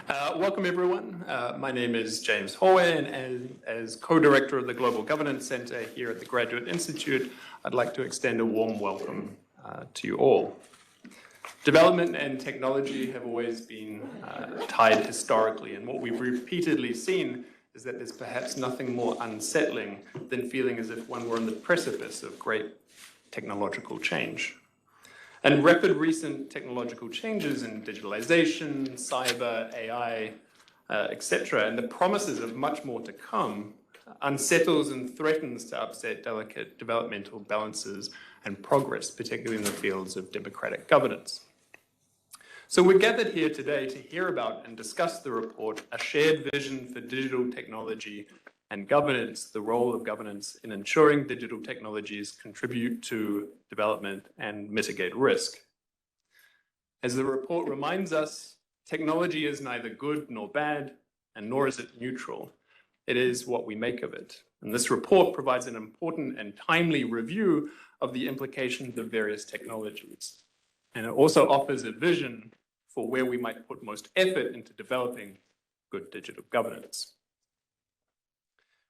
Welcome, everyone. My name is James Hollway, and as co-director of the Global Governance Center here at the Graduate Institute, I'd like to extend a warm welcome to you all. Development and technology have always been tied historically, and what we've repeatedly seen is that there's perhaps nothing more unsettling than feeling as if one were on the precipice of great technological change. And rapid recent technological changes in digitalization, cyber, AI, etc., and the promises of much more to come unsettles and threatens to upset delicate developmental balances and progress, particularly in the fields of democratic governance. So we're gathered here today to hear about and discuss the report, A Shared Vision for Digital Technology and Governance, the role of governance in ensuring digital technologies contribute to development and mitigate risk. As the report reminds us, technology is neither good nor bad, and nor is it neutral. It is what we make of it. And this report provides an important and timely review of the implications of various technologies. And it also offers a vision for where we might put most effort into developing good digital governance.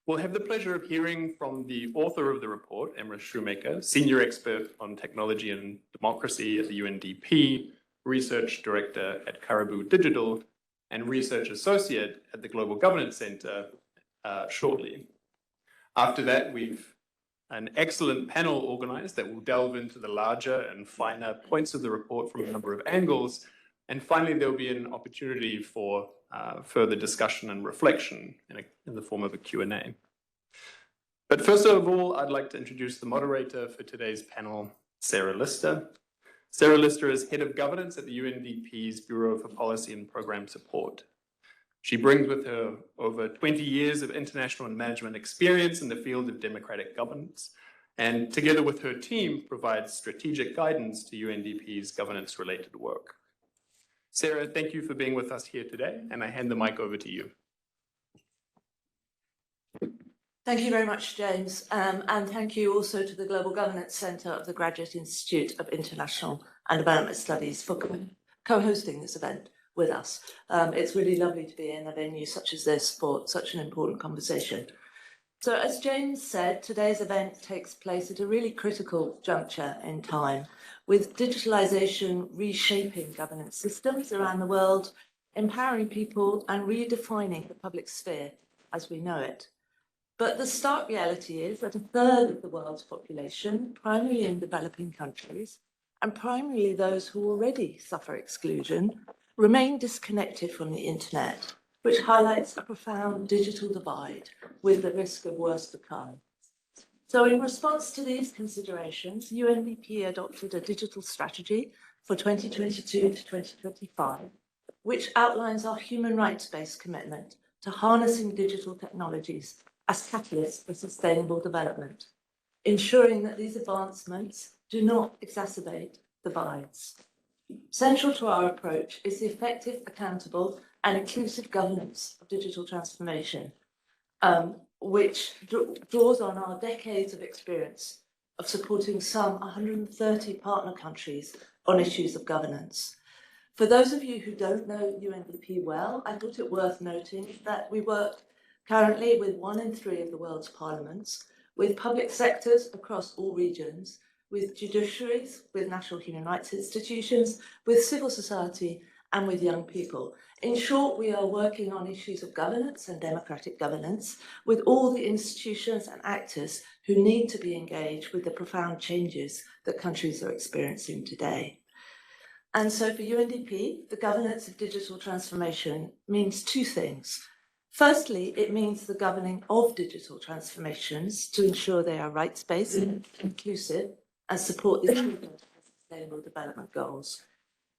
We'll have the pleasure of hearing from the author of the report, Emrys Schoemaker, senior expert on technology and democracy at the UNDP, research director at Caribou Digital, and research associate at the Global Governance Center shortly. After that, we've an excellent panel organized that will delve into the larger and finer points of the report from a number of angles. And finally, there'll be an opportunity for further discussion and reflection in the form of a Q&A. But first of all, I'd like to introduce the moderator for today's panel, Sarah Lister. Sarah Lister is Head of Governance at the UNDP's Bureau for Policy and Program Support. She brings with her over 20 years of international and management experience in the field of democratic governance, and together with her team, provides strategic guidance to UNDP's governance-related work. Sarah, thank you for being with us here today, and I hand the mic over to you. Thank you very much, James, and thank you also to the Global Governance Center of the Graduate Institute of International and Development Studies for co-hosting this event with us. It's really lovely to be in a venue such as this for such an important conversation. So as James said, today's event takes place at a really critical juncture in time, with digitalization reshaping governance systems around the world, empowering people and redefining the public sphere as we know it. But the stark reality is that a third of the world's population, primarily in developing countries, and primarily those who already suffer exclusion, remain disconnected from the internet, which highlights a profound digital divide with the risk of worse to come. So in response to these considerations, UNDP adopted a digital strategy for 2022 to 2025, which outlines our human rights-based commitment to harnessing digital technologies as catalysts for sustainable development, ensuring that these advancements do not exacerbate divides. Central to our approach is the effective, accountable, and inclusive governance of digital transformation, which draws on our decades of experience of supporting some 130 partner countries on issues of governance. For those of you who don't know UNDP well, I thought it worth noting that we work currently with 1 in 3 of the world's parliaments, with public sectors across all regions, with judiciaries, with national human rights institutions, with civil society, and with young people. In short, we are working on issues of governance and democratic governance with all the institutions and actors who need to be engaged with the profound changes that countries are experiencing today. And so for UNDP, the governance of digital transformation means 2 things. Firstly, it means the governing of digital transformations to ensure they are rights-based, inclusive, and support the achievement of sustainable development goals.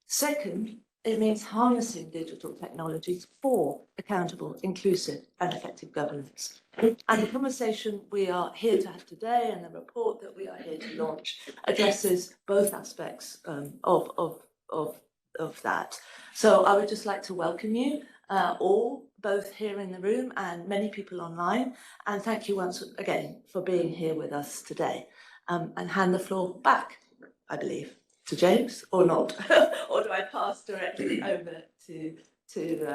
Second, it means harnessing digital technologies for accountable, inclusive, and effective governance. And the conversation we are here to have today and the report that we are here to launch addresses both aspects of that. So I would just like to welcome you all, both here in the room and many people online, and thank you once again for being here with us today. And hand the floor back, I believe, to James, or not? Or do I pass directly over to you,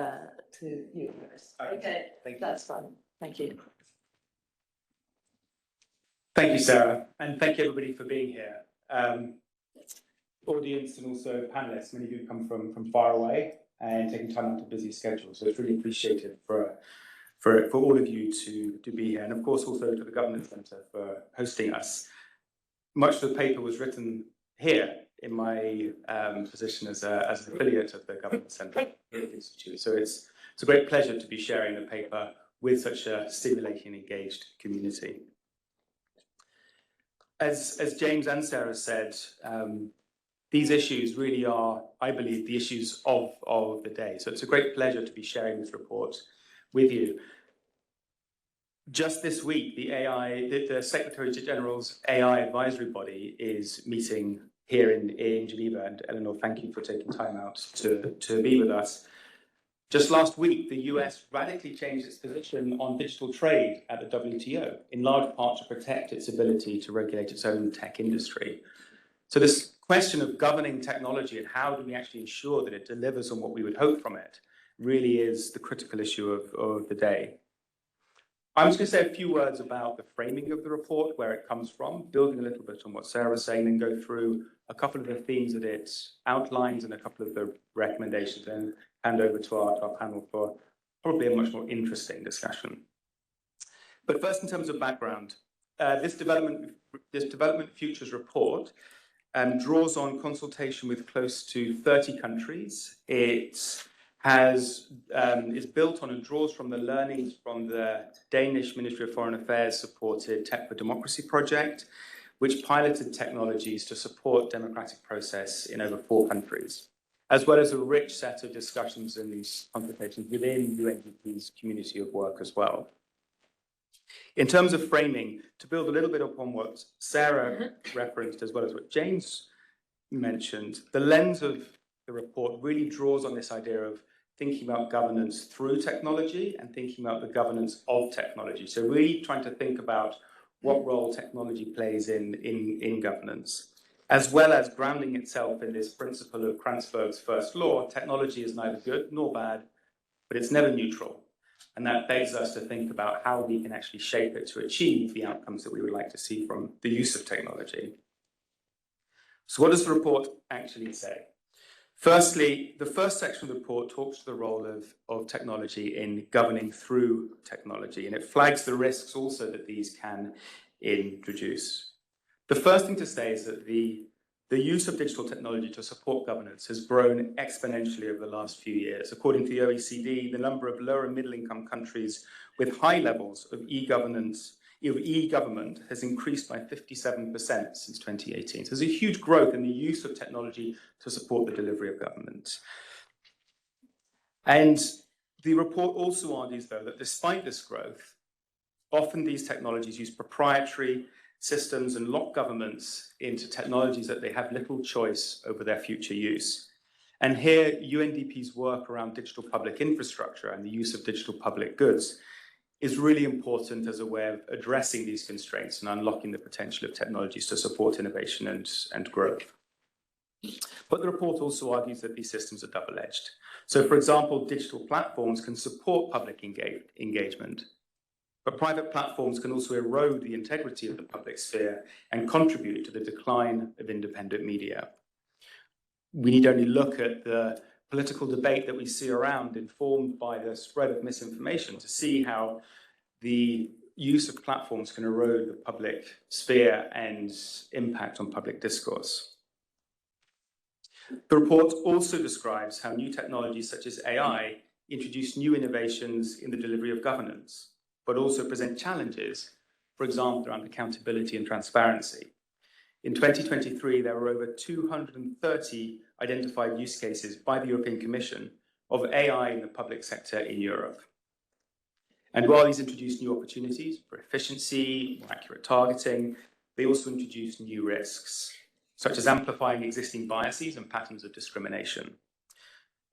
Emrys. Okay, Thank you. that's fine. Thank you. Thank you, Sarah, and thank you everybody for being here. Audience and also panelists, many of you come from far away and taking time out of busy schedules, so it's really appreciated for all of you to be here, and of course also to the Governance Centre for hosting us. Much of the paper was written here in my position as an affiliate of the Governance Centre Institute, so it's a great pleasure to be sharing the paper with such a stimulating and engaged community. As James and Sarah said, these issues really are, I believe, the issues of the day. So it's a great pleasure to be sharing this report with you. Just this week, the Secretary General's AI advisory body is meeting here in Geneva. And Eleanor, thank you for taking time out to be with us. Just last week, the US radically changed its position on digital trade at the WTO, in large part to protect its ability to regulate its own tech industry. So this question of governing technology and how do we actually ensure that it delivers on what we would hope from it really is the critical issue of the day. I'm just going to say a few words about the framing of the report, where it comes from, building a little bit on what Sarah was saying, and go through a couple of the themes that it outlines and a couple of the recommendations, and hand over to our panel for probably a much more interesting discussion. But first, in terms of background, this Development Futures report draws on consultation with close to 30 countries. It is built on and draws from the learnings from the Danish Ministry of Foreign Affairs supported Tech for Democracy project, which piloted technologies to support democratic process in over 4 countries, as well as a rich set of discussions and these consultations within UNDP's community of work as well. In terms of framing, to build a little bit upon what Sarah referenced, as well as what James mentioned, the lens of the report really draws on this idea of thinking about governance through technology and thinking about the governance of technology. So really trying to think about what role technology plays in governance, as well as grounding itself in this principle of Kranzberg's first law: technology is neither good nor bad, but it's never neutral. And that begs us to think about how we can actually shape it to achieve the outcomes that we would like to see from the use of technology. So what does the report actually say? Firstly, the first section of the report talks to the role of technology in governing through technology, and it flags the risks also that these can introduce. The first thing to say is that the use of digital technology to support governance has grown exponentially over the last few years. According to the OECD, the number of lower and middle-income countries with high levels of e-government has increased by 57% since 2018. So there's a huge growth in the use of technology to support the delivery of government. And the report also argues, though, that despite this growth, often these technologies use proprietary systems and lock governments into technologies that they have little choice over their future use. And here, UNDP's work around digital public infrastructure and the use of digital public goods is really important as a way of addressing these constraints and unlocking the potential of technologies to support innovation and growth. But the report also argues that these systems are double-edged. So, for example, digital platforms can support public engagement, but private platforms can also erode the integrity of the public sphere and contribute to the decline of independent media. We need only look at the political debate that we see around, informed by the spread of misinformation, to see how the use of platforms can erode the public sphere and impact on public discourse. The report also describes how new technologies such as AI introduce new innovations in the delivery of governance, but also present challenges, for example, around accountability and transparency. In 2023, there were over 230 identified use cases by the European Commission of AI in the public sector in Europe. And while these introduce new opportunities for efficiency, more accurate targeting, they also introduce new risks, such as amplifying existing biases and patterns of discrimination.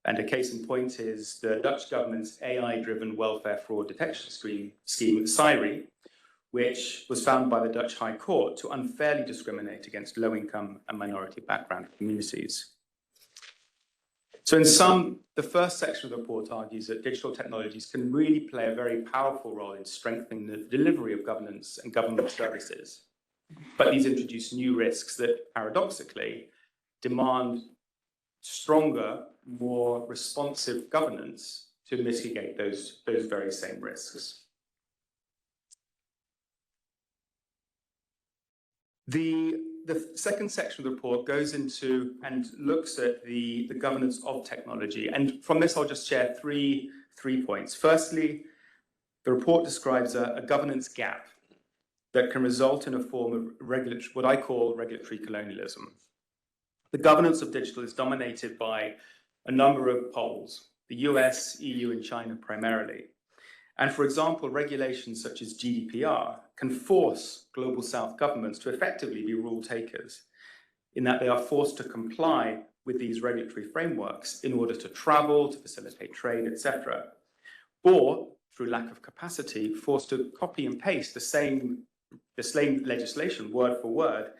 And a case in point is the Dutch government's AI-driven welfare fraud detection scheme, SIRI, which was found by the Dutch High Court to unfairly discriminate against low-income and minority background communities. So in sum, the first section of the report argues that digital technologies can really play a very powerful role in strengthening the delivery of governance and government services. But these introduce new risks that, paradoxically, demand stronger, more responsive governance to mitigate those very same risks. The second section of the report goes into and looks at the governance of technology. And from this, I'll just share three points. Firstly, the report describes a governance gap that can result in a form of what I call regulatory colonialism. The governance of digital is dominated by a number of poles, the US, EU, and China primarily. And for example, regulations such as GDPR can force global South governments to effectively be rule takers, in that they are forced to comply with these regulatory frameworks in order to travel, to facilitate trade, etc. Or, through lack of capacity, forced to copy and paste the same legislation word for word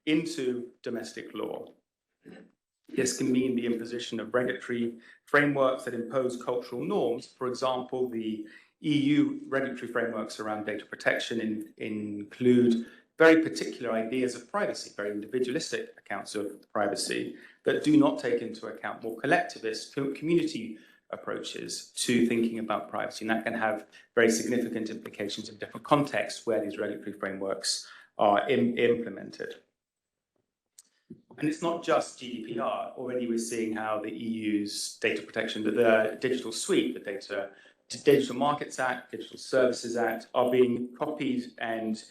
into domestic law. This can mean the imposition of regulatory frameworks that impose cultural norms. For example, the EU regulatory frameworks around data protection include very particular ideas of privacy, very individualistic accounts of privacy that do not take into account more collectivist community approaches to thinking about privacy. And that can have very significant implications in different contexts where these regulatory frameworks are implemented. And it's not just GDPR. Already we're seeing how the EU's data protection, the digital suite, the Digital Markets Act, Digital Services Act are being copied and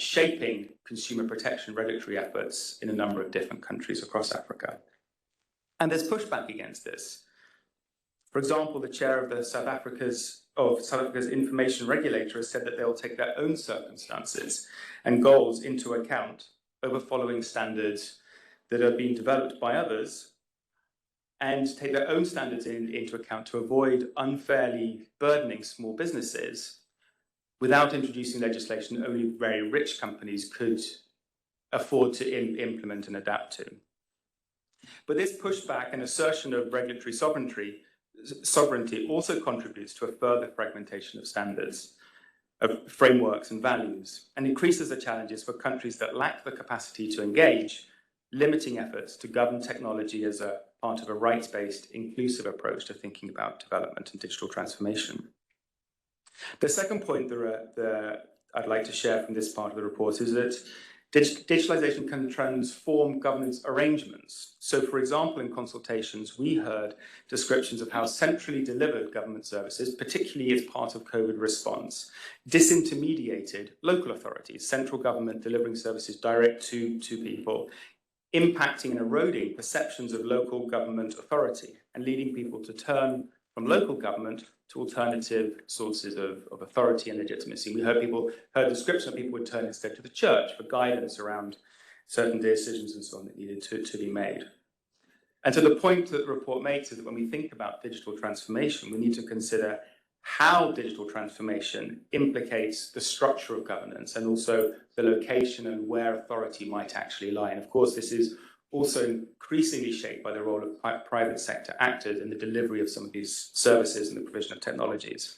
shaping consumer protection regulatory efforts in a number of different countries across Africa. And there's pushback against this. For example, the chair of South Africa's information regulator has said that they'll take their own circumstances and goals into account over following standards that are being developed by others, and take their own standards into account to avoid unfairly burdening small businesses without introducing legislation that only very rich companies could afford to implement and adapt to. But this pushback and assertion of regulatory sovereignty also contributes to a further fragmentation of standards, of frameworks and values, and increases the challenges for countries that lack the capacity to engage, limiting efforts to govern technology as a part of a rights-based, inclusive approach to thinking about development and digital transformation. The second point that I'd like to share from this part of the report is that digitalization can transform governance arrangements. So, for example, in consultations, we heard descriptions of how centrally delivered government services, particularly as part of COVID response, disintermediated local authorities, central government delivering services direct to people, impacting and eroding perceptions of local government authority and leading people to turn from local government to alternative sources of authority and legitimacy. We heard description of people would turn instead to the church for guidance around certain decisions and so on that needed to be made. And so the point that the report makes is that when we think about digital transformation, we need to consider how digital transformation implicates the structure of governance and also the location and where authority might actually lie. And of course, this is also increasingly shaped by the role of private sector actors in the delivery of some of these services and the provision of technologies.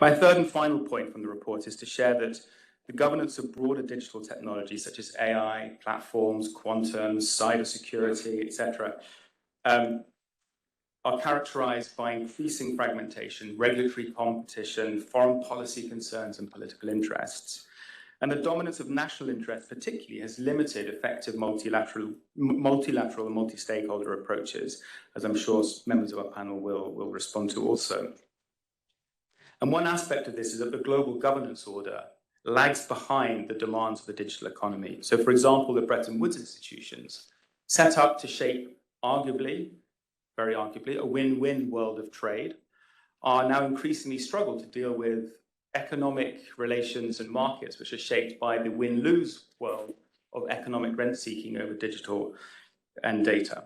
My third and final point from the report is to share that the governance of broader digital technologies such as AI, platforms, quantum, cybersecurity, etc., are characterized by increasing fragmentation, regulatory competition, foreign policy concerns, and political interests. And the dominance of national interest particularly has limited effective multilateral and multi-stakeholder approaches, as I'm sure members of our panel will respond to also. And one aspect of this is that the global governance order lags behind the demands of the digital economy. So, for example, the Bretton Woods institutions, set up to shape very arguably, a win-win world of trade, are now increasingly struggle to deal with economic relations and markets which are shaped by the win-lose world of economic rent-seeking over digital and data.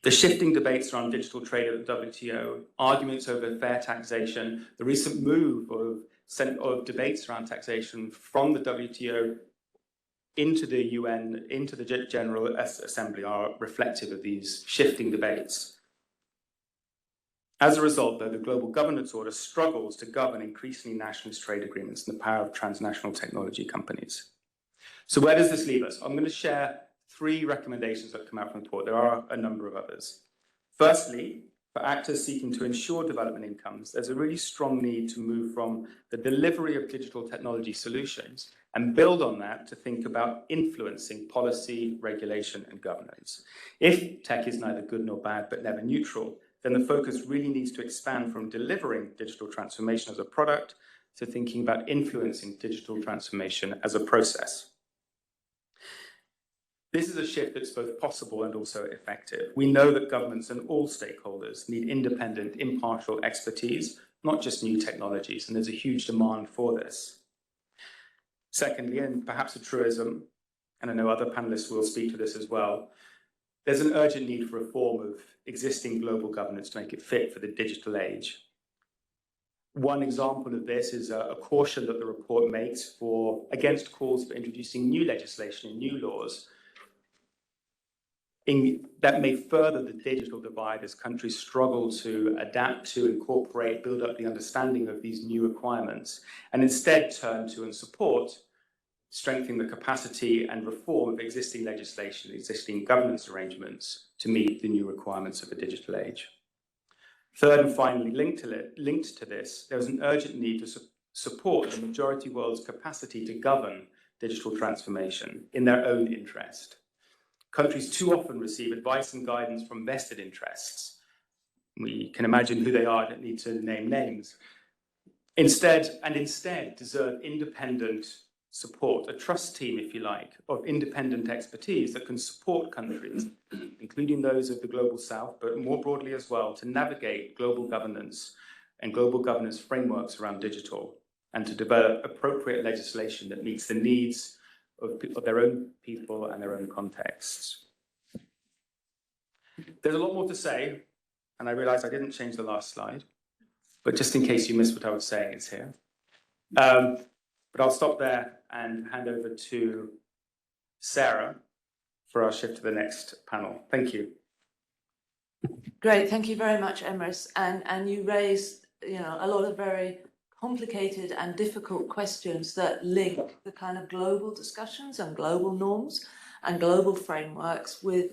The shifting debates around digital trade at the WTO, arguments over fair taxation, the recent move of debates around taxation from the WTO into the UN, into the General Assembly are reflective of these shifting debates. As a result, though, the global governance order struggles to govern increasingly nationalist trade agreements and the power of transnational technology companies. So where does this leave us? I'm going to share 3 recommendations that come out from the report. There are a number of others. Firstly, for actors seeking to ensure development incomes, there's a really strong need to move from the delivery of digital technology solutions and build on that to think about influencing policy, regulation, and governance. If tech is neither good nor bad, but never neutral, then the focus really needs to expand from delivering digital transformation as a product to thinking about influencing digital transformation as a process. This is a shift that's both possible and also effective. We know that governments and all stakeholders need independent, impartial expertise, not just new technologies, and there's a huge demand for this. Secondly, and perhaps a truism, and I know other panelists will speak to this as well, there's an urgent need for reform of existing global governance to make it fit for the digital age. One example of this is a caution that the report makes against calls for introducing new legislation and new laws that may further the digital divide as countries struggle to adapt to, incorporate, build up the understanding of these new requirements, and instead turn to and support strengthening the capacity and reform of existing legislation, existing governance arrangements to meet the new requirements of the digital age. Third and finally, linked to this, there is an urgent need to support the majority world's capacity to govern digital transformation in their own interest. Countries too often receive advice and guidance from vested interests. We can imagine who they are, I don't need to name names. Instead deserve independent support, a trust team, if you like, of independent expertise that can support countries, including those of the Global South, but more broadly as well, to navigate global governance and global governance frameworks around digital, and to develop appropriate legislation that meets the needs of their own people and their own contexts. There's a lot more to say, and I realize I didn't change the last slide, but just in case you missed what I was saying, it's here. But I'll stop there and hand over to Sarah for our shift to the next panel. Thank you. Great, thank you very much, Emrys. And you raised, a lot of very complicated and difficult questions that link the kind of global discussions and global norms and global frameworks with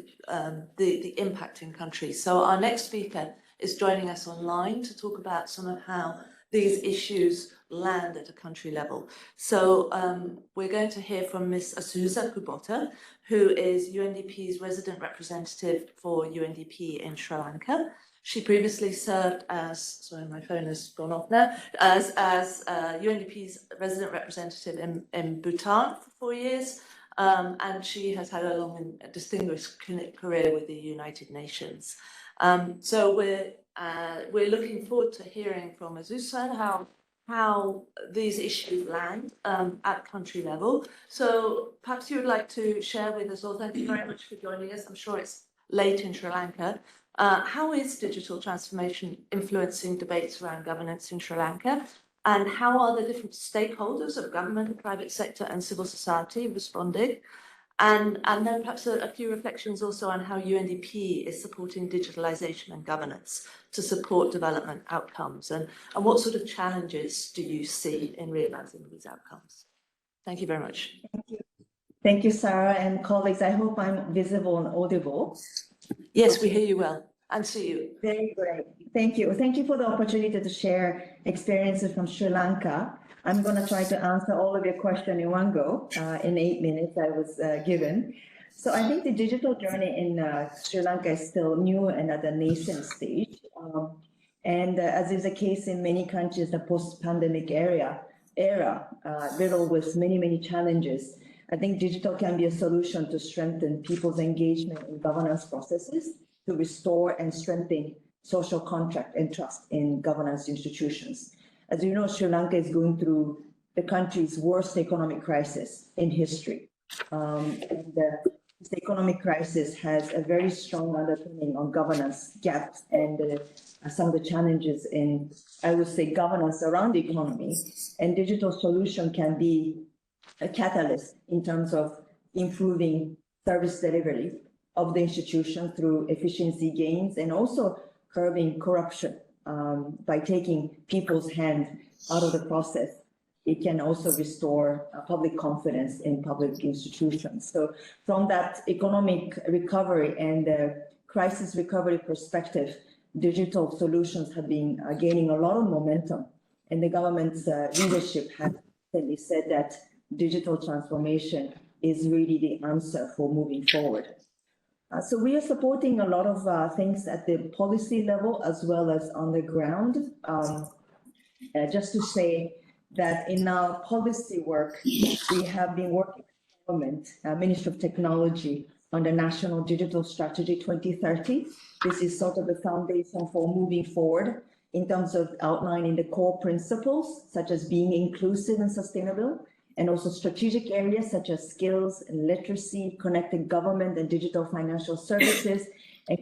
the impact in countries. So our next speaker is joining us online to talk about some of how these issues land at a country level. So we're going to hear from Ms. Asuza Kubota, who is UNDP's resident representative for UNDP in Sri Lanka. She previously served as, sorry, my phone has gone off now, as UNDP's resident representative in Bhutan for 4 years. And she has had a long and distinguished career with the United Nations. So we're looking forward to hearing from Asuza how these issues land at country level. So perhaps you would like to share with us all. Thank you very much for joining us. I'm sure it's late in Sri Lanka. How is digital transformation influencing debates around governance in Sri Lanka? And how are the different stakeholders of government, private sector and civil society responding? And then perhaps a few reflections also on how UNDP is supporting digitalization and governance to support development outcomes, and what sort of challenges do you see in realizing these outcomes? Thank you very much. Thank you. Thank you, Sarah and colleagues. I hope I'm visible and audible. Yes, we hear you well and see you. Very great. Thank you. Thank you for the opportunity to share experiences from Sri Lanka. I'm going to try to answer all of your questions in one go in 8 minutes I was given. So I think the digital journey in Sri Lanka is still new and at a nascent stage. As is the case in many countries, the post-pandemic era riddled with many challenges. I think digital can be a solution to strengthen people's engagement in governance processes, to restore and strengthen social contract and trust in governance institutions. As you know, Sri Lanka is going through the country's worst economic crisis in history. This economic crisis has a very strong underpinning on governance gaps and some of the challenges in, I would say, governance around the economy. And digital solution can be a catalyst in terms of improving service delivery of the institution through efficiency gains and also curbing corruption by taking people's hand out of the process. It can also restore public confidence in public institutions. So from that economic recovery and crisis recovery perspective, digital solutions have been gaining a lot of momentum. And the government's leadership has recently said that digital transformation is really the answer for moving forward. So we are supporting a lot of things at the policy level as well as on the ground. Just to say that in our policy work, we have been working with the government, Ministry of Technology, on the National Digital Strategy 2030. This is sort of the foundation for moving forward in terms of outlining the core principles, such as being inclusive and sustainable, and also strategic areas such as skills and literacy, connected government and digital financial services, and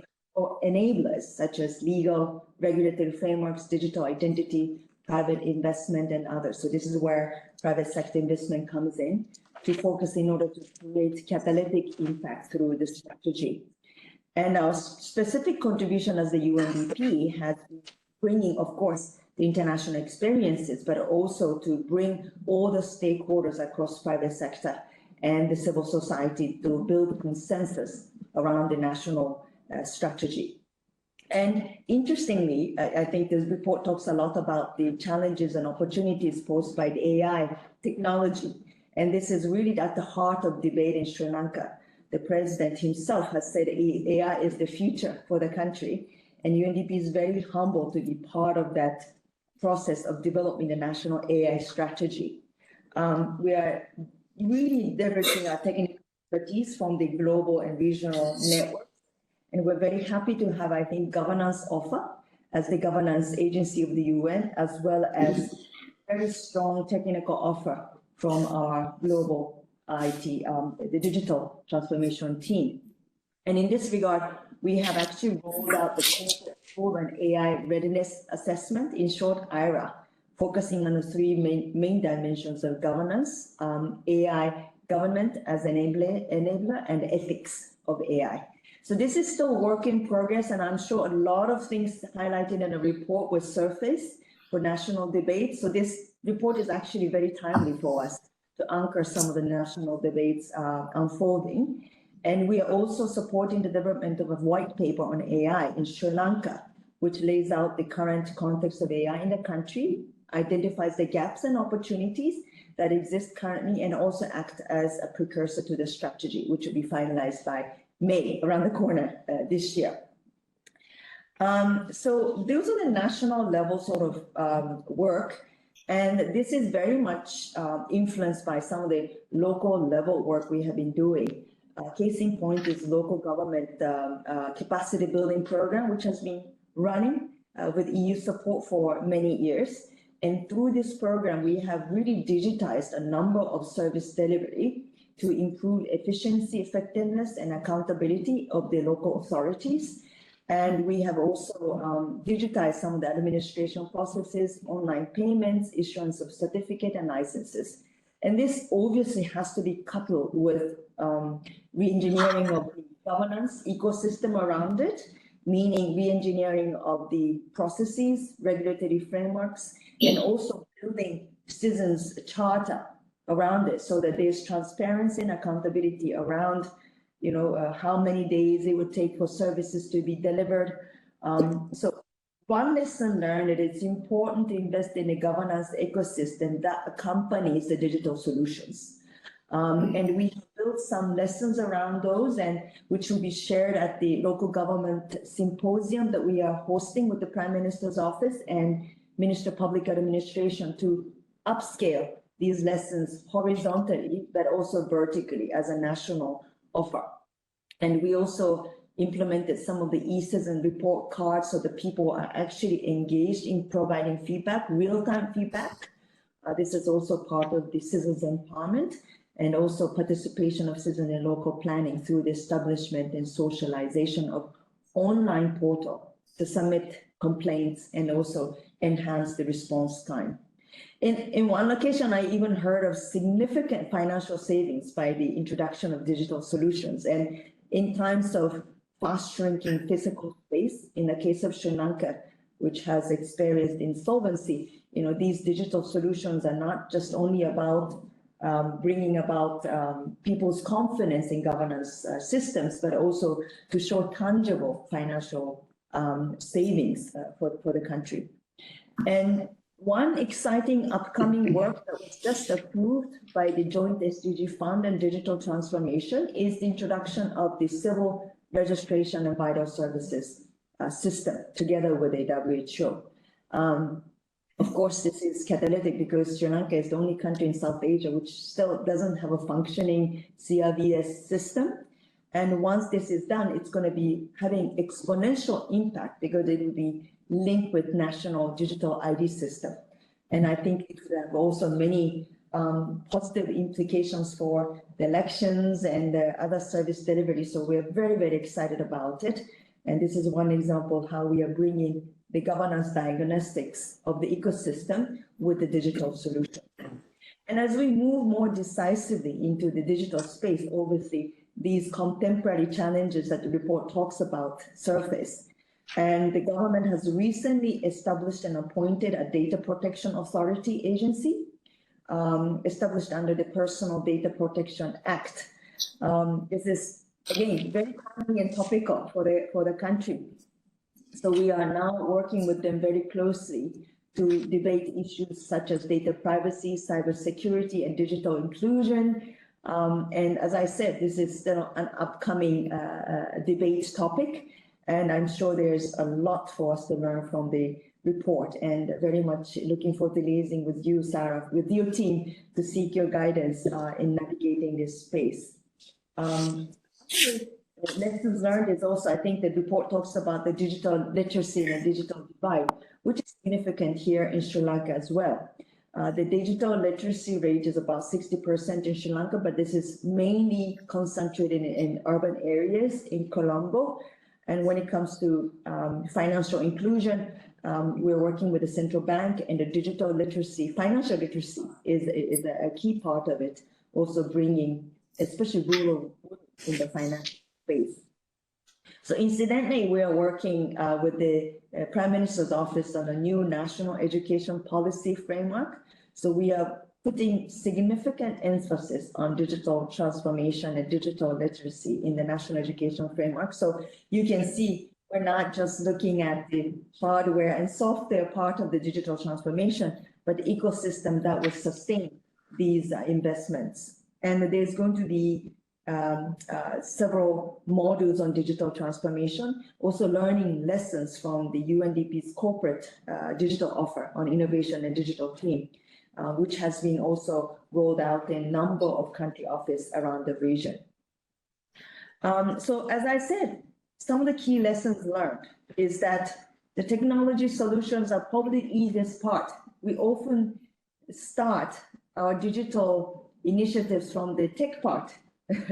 enablers such as legal, regulatory frameworks, digital identity, private investment, and others. So this is where private sector investment comes in to focus in order to create catalytic impact through the strategy. And our specific contribution as the UNDP has been bringing, of course, the international experiences, but also to bring all the stakeholders across private sector and the civil society to build consensus around the national strategy. And interestingly, I think this report talks a lot about the challenges and opportunities posed by the AI technology. And this is really at the heart of debate in Sri Lanka. The president himself has said AI is the future for the country. And UNDP is very humbled to be part of that process of developing the national AI strategy. We are really leveraging our technical expertise from the global and regional network. And we're very happy to have, I think, governance offer as the governance agency of the UN, as well as very strong technical offer from our global IT, the digital transformation team. And in this regard, we have actually rolled out the corporate AI readiness assessment, in short, IRA, focusing on the three main dimensions of governance, AI government as enabler, and ethics of AI. So this is still work in progress, and I'm sure a lot of things highlighted in the report will surface for national debate. So this report is actually very timely for us to anchor some of the national debates unfolding. And we are also supporting the development of a white paper on AI in Sri Lanka, which lays out the current context of AI in the country, identifies the gaps and opportunities that exist currently, and also act as a precursor to the strategy, which will be finalized by May, around the corner this year. So those are the national level sort of work. And this is very much influenced by some of the local level work we have been doing. Case in point is local government capacity building program, which has been running with EU support for many years. And through this program, we have really digitized a number of service delivery to improve efficiency, effectiveness, and accountability of the local authorities. And we have also digitized some of the administration processes, online payments, issuance of certificate and licenses. And this obviously has to be coupled with re-engineering of the governance ecosystem around it, meaning re-engineering of the processes, regulatory frameworks, and also building citizens' charter around it so that there's transparency and accountability around, how many days it would take for services to be delivered. So one lesson learned that it's important to invest in a governance ecosystem that accompanies the digital solutions. And we built some lessons around those, and which will be shared at the local government symposium that we are hosting with the Prime Minister's office and Minister of Public Administration to upscale these lessons horizontally, but also vertically as a national offer. And we also implemented some of the e-citizen report cards so that people are actually engaged in providing feedback, real-time feedback. This is also part of the citizens' empowerment and also participation of citizens in local planning through the establishment and socialization of online portal to submit complaints and also enhance the response time. In one location, I even heard of significant financial savings by the introduction of digital solutions. And in times of fast shrinking physical space, in the case of Sri Lanka, which has experienced insolvency, these digital solutions are not just only about bringing about people's confidence in governance systems, but also to show tangible financial savings for the country. And one exciting upcoming work that was just approved by the Joint SDG Fund and Digital Transformation is the introduction of the Civil Registration and Vital Services system together with the WHO. Of course, this is catalytic because Sri Lanka is the only country in South Asia which still doesn't have a functioning CRVS system. And once this is done, it's going to be having exponential impact because it will be linked with national digital ID system. And I think it will have also many positive implications for the elections and the other service delivery. So we're very, very excited about it. And this is one example of how we are bringing the governance diagnostics of the ecosystem with the digital solution. And as we move more decisively into the digital space, obviously, these contemporary challenges that the report talks about surface. And the government has recently established and appointed a data protection authority agency, established under the Personal Data Protection Act. This is, again, very timely and topical for the country. So we are now working with them very closely to debate issues such as data privacy, cybersecurity, and digital inclusion. And as I said, this is still an upcoming debate topic. And I'm sure there's a lot for us to learn from the report, and very much looking forward to liaising with you, Sarah, with your team to seek your guidance in navigating this space. Lessons learned is also, I think the report talks about the digital literacy and the digital divide, which is significant here in Sri Lanka as well. The digital literacy rate is about 60% in Sri Lanka, but this is mainly concentrated in urban areas in Colombo. And when it comes to financial inclusion, we're working with the central bank, and the digital literacy, financial literacy is a key part of it, also bringing, especially rural in the financial space. So incidentally, we are working with the Prime Minister's Office on a new national education policy framework. So we are putting significant emphasis on digital transformation and digital literacy in the national education framework. So you can see we're not just looking at the hardware and software part of the digital transformation, but the ecosystem that will sustain these investments. And there's going to be several modules on digital transformation, also learning lessons from the UNDP's corporate digital offer on innovation and digital team, which has been also rolled out in a number of country offices around the region. So as I said, some of the key lessons learned is that the technology solutions are probably the easiest part. We often start our digital initiatives from the tech part,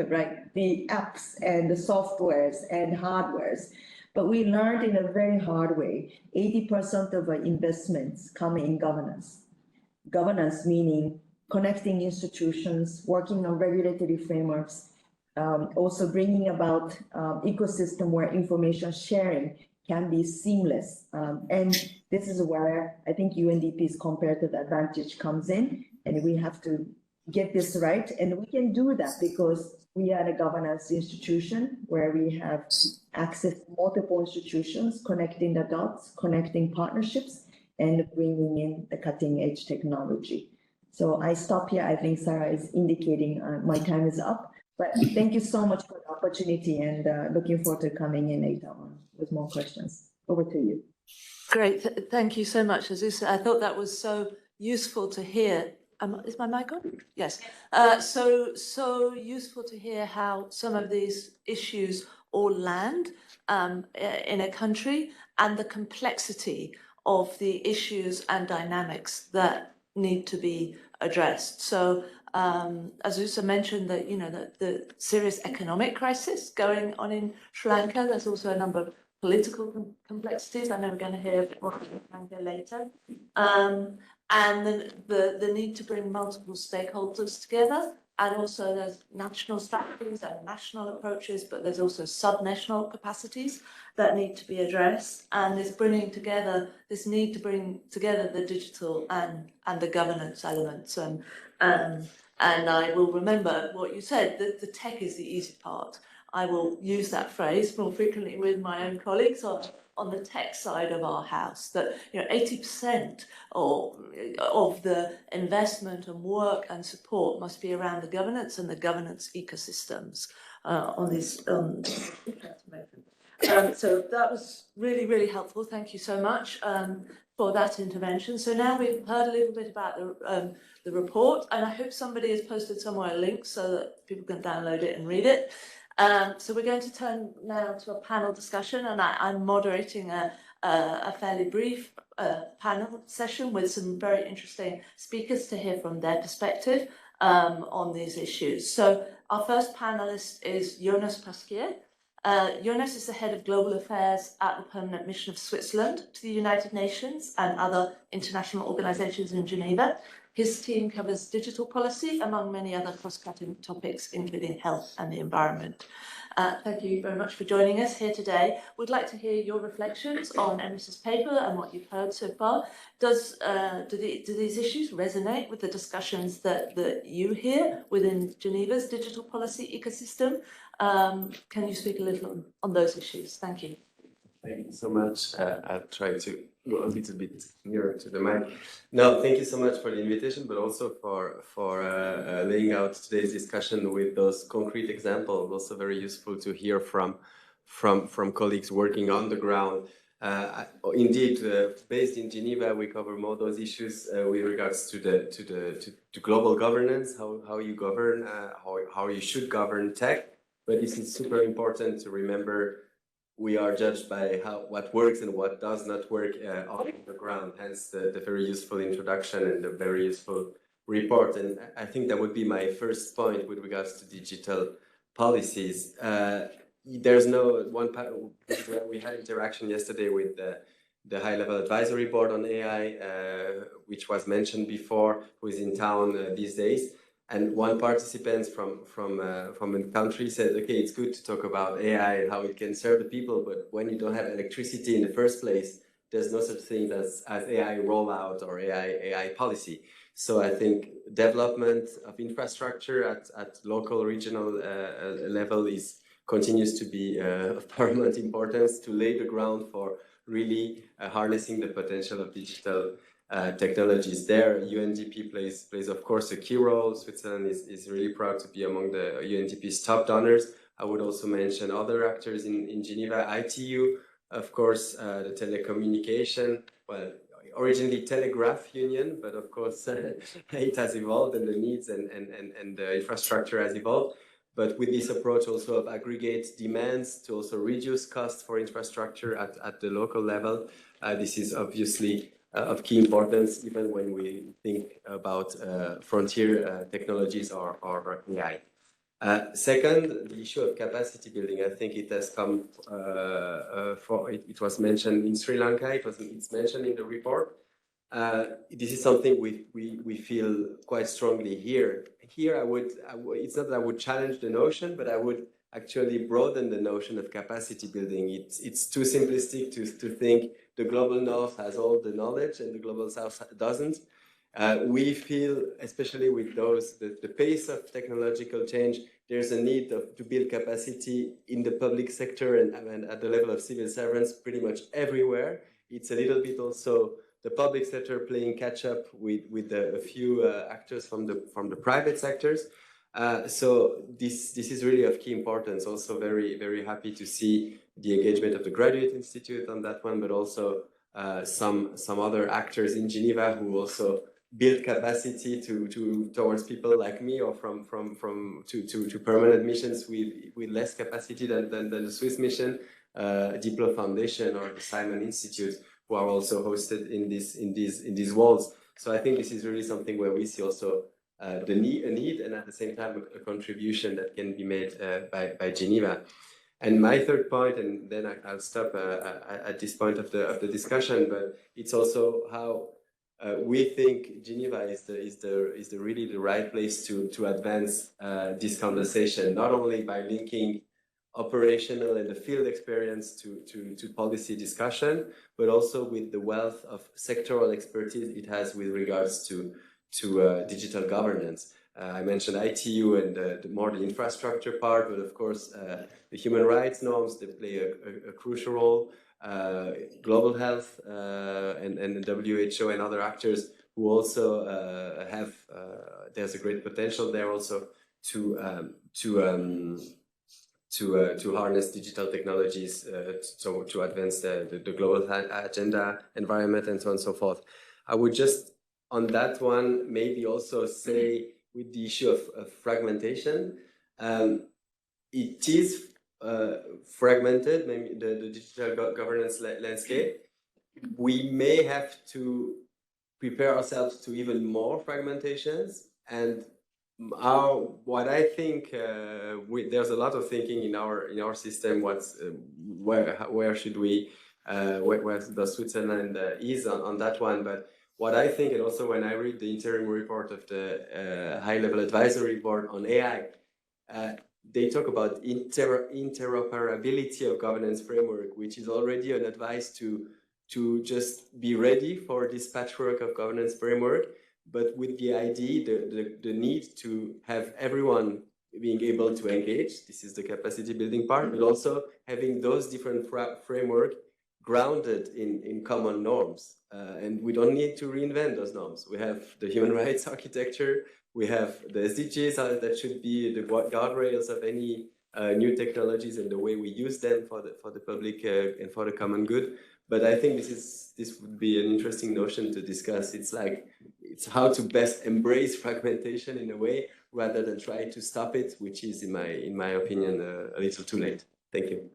right? The apps and the softwares and hardwares. But we learned in a very hard way, 80% of our investments come in governance. Governance meaning connecting institutions, working on regulatory frameworks, also bringing about ecosystem where information sharing can be seamless. And this is where I think UNDP's comparative advantage comes in, and we have to get this right. And we can do that because we are a governance institution where we have access to multiple institutions, connecting the dots, connecting partnerships, and bringing in the cutting edge technology. So I stop here. I think Sarah is indicating my time is up, but thank you so much for the opportunity, and looking forward to coming in later on with more questions. Over to you. Great. Thank you so much, Azusa. I thought that was so useful to hear. Is my mic on? Yes. So useful to hear how some of these issues all land in a country, and the complexity of the issues and dynamics that need to be addressed. So Azusa mentioned that, the serious economic crisis going on in Sri Lanka. There's also a number of political complexities. I know we're going to hear a bit more from Geneva later. And then the need to bring multiple stakeholders together. And also there's national strategies and national approaches, but there's also sub-national capacities that need to be addressed. And this need to bring together the digital and the governance elements. And I will remember what you said, that the tech is the easy part. I will use that phrase more frequently with my own colleagues on the tech side of our house, that 80% of the investment and work and support must be around the governance and the governance ecosystems on these so that was really, really helpful. Thank you so much for that intervention. So now we've heard a little bit about the report, and I hope somebody has posted somewhere a link so that people can download it and read it. So we're going to turn now to a panel discussion, and I'm moderating a fairly brief panel session with some very interesting speakers to hear from their perspective on these issues. So our first panelist is Jonas Pasquier. Jonas is the head of global affairs at the Permanent Mission of Switzerland to the United Nations and other international organizations in Geneva. His team covers digital policy, among many other cross-cutting topics, including health and the environment. Thank you very much for joining us here today. We'd like to hear your reflections on Emrys's paper and what you've heard so far. Do these issues resonate with the discussions that you hear within Geneva's digital policy ecosystem? Can you speak a little on those issues? Thank you. Thank you so much. I'll try to go a little bit nearer to the mic. No, thank you so much for the invitation, but also for laying out today's discussion with those concrete examples. Also very useful to hear from colleagues working on the ground. Indeed, based in Geneva, we cover more those issues with regards to global governance, how you govern, how you should govern tech. But this is super important to remember. We are judged by what works and what does not work on the ground, hence the very useful introduction and the very useful report. And I think that would be my first point with regards to digital policies. There's no one, we had interaction yesterday with the high-level advisory board on AI, which was mentioned before, who is in town these days. And one participant from a country said, okay, it's good to talk about AI and how it can serve the people, but when you don't have electricity in the first place, there's no such thing as AI rollout or AI policy. So I think development of infrastructure at local, regional level continues to be of paramount importance to lay the ground for really harnessing the potential of digital technologies there. UNDP plays of course a key role. Switzerland is really proud to be among the UNDP's top donors. I would also mention other actors in Geneva, ITU, of course, the telecommunication, well, originally Telegraph Union, but of course it has evolved and the needs and the infrastructure has evolved. But with this approach also of aggregate demands to also reduce costs for infrastructure at the local level, this is obviously of key importance, even when we think about frontier technologies or AI. Second, the issue of capacity building. I think it has come it was mentioned in Sri Lanka. It's mentioned in the report. This is something we feel quite strongly here. Here, it's not that I would challenge the notion, but I would actually broaden the notion of capacity building. It's too simplistic to think the global north has all the knowledge and the global south doesn't. We feel, especially with the pace of technological change, there's a need to build capacity in the public sector and at the level of civil servants pretty much everywhere. It's a little bit also the public sector playing catch up with a few actors from the private sectors. So this is really of key importance. Also very, very happy to see the engagement of the Graduate Institute on that one, but also some other actors in Geneva who also build capacity towards people like me or to permanent missions with less capacity than the Swiss mission, Diplo Foundation or the Simon Institute, who are also hosted in these walls. So I think this is really something where we see also a need and at the same time a contribution that can be made by Geneva. And my third point, and then I'll stop at this point of the discussion, but it's also how we think Geneva is the really the right place to advance this conversation, not only by linking operational and the field experience to policy discussion, but also with the wealth of sectoral expertise it has with regards to digital governance. I mentioned ITU and the infrastructure part, but of course the human rights norms, they play a crucial role. Global health and the WHO and other actors who also have there's a great potential there also to harness digital technologies to advance the global agenda, environment, and so on and so forth. I would just, on that one, maybe also say with the issue of fragmentation, it is fragmented, maybe the digital governance landscape. We may have to prepare ourselves to even more fragmentations, and what I think there's a lot of thinking in our system. Where should we where does Switzerland is on that one? But what I think, and also when I read the interim report of the high-level advisory board on AI, they talk about interoperability of governance framework, which is already an advice to just be ready for this patchwork of governance framework, but with the idea, the need to have everyone being able to engage. This is the capacity building part, but also having those different framework grounded in common norms. And we don't need to reinvent those norms. We have the human rights architecture, we have the SDGs that should be the guardrails of any new technologies and the way we use them for the public and for the common good. But I think this would be an interesting notion to discuss. It's how to best embrace fragmentation in a way rather than try to stop it, which is in my opinion a little too late. Thank you.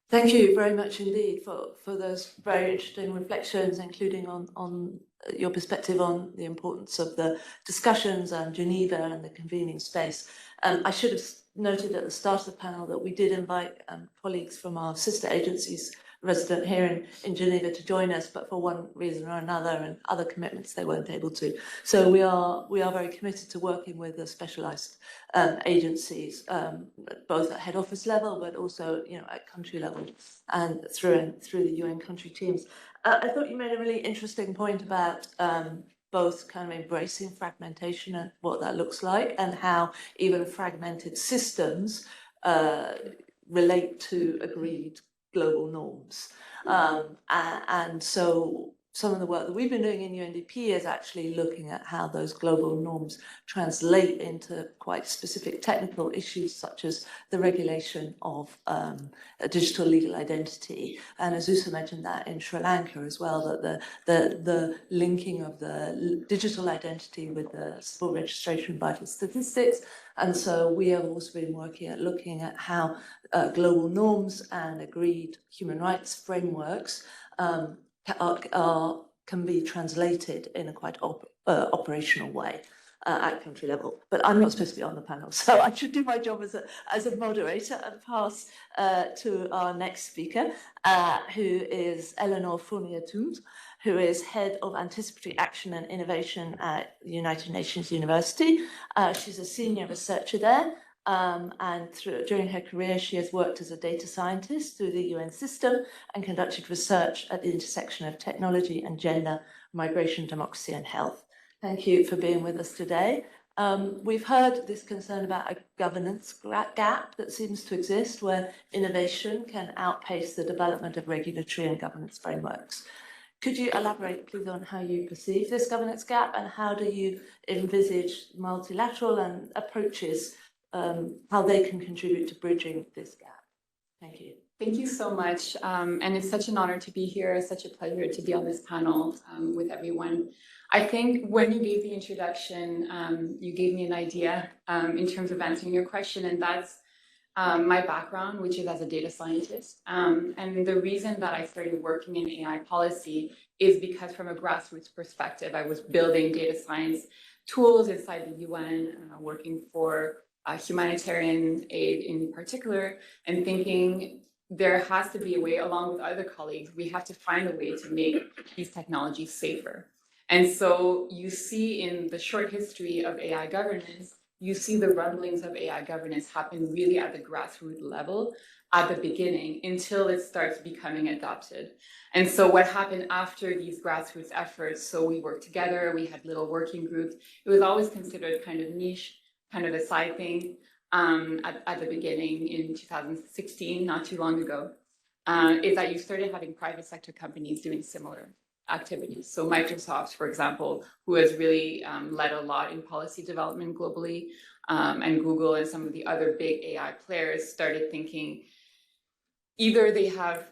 Thank you very much indeed for those very interesting reflections, including on your perspective on the importance of the discussions and Geneva and the convening space. I should have noted at the start of the panel that we did invite colleagues from our sister agencies resident here in Geneva to join us, but for one reason or another and other commitments they weren't able to. So we are very committed to working with the specialised agencies, both at head office level, but also at country level and through the UN country teams. I thought you made a really interesting point about both kind of embracing fragmentation and what that looks like, and how even fragmented systems relate to agreed global norms. And so some of the work that we've been doing in UNDP is actually looking at how those global norms translate into quite specific technical issues, such as the regulation of a digital legal identity. And as Usa mentioned that in Sri Lanka as well, that the linking of the digital identity with the civil registration vital statistics. And so we have also been looking at how global norms and agreed human rights frameworks can be translated in a quite operational way at country level. But I'm not supposed to be on the panel, so I should do my job as a moderator and pass to our next speaker, who is Eleanor Fournier-Toombs, who is Head of Anticipatory Action and Innovation at the United Nations University. She's a senior researcher there. And during her career, she has worked as a data scientist through the UN system and conducted research at the intersection of technology and gender, migration, democracy, and health. Thank you for being with us today. We've heard this concern about a governance gap that seems to exist, where innovation can outpace the development of regulatory and governance frameworks. Could you elaborate, please, on how you perceive this governance gap, and how do you envisage multilateral and approaches, how they can contribute to bridging this gap? Thank you. Thank you so much. And it's such an honor to be here. It's such a pleasure to be on this panel with everyone. I think when you gave the introduction, you gave me an idea in terms of answering your question, and that's my background, which is as a data scientist. And the reason that I started working in AI policy is because from a grassroots perspective, I was building data science tools inside the UN, working for humanitarian aid in particular, and thinking there has to be a way, along with other colleagues, we have to find a way to make these technologies safer. And so you see in the short history of AI governance, you see the rumblings of AI governance happen really at the grassroots level at the beginning until it starts becoming adopted. And so what happened after these grassroots efforts, so we worked together, we had little working groups, it was always considered kind of niche, kind of a side thing at the beginning in 2016, not too long ago, is that you started having private sector companies doing similar activities. So Microsoft, for example, who has really led a lot in policy development globally, and Google and some of the other big AI players started thinking either they have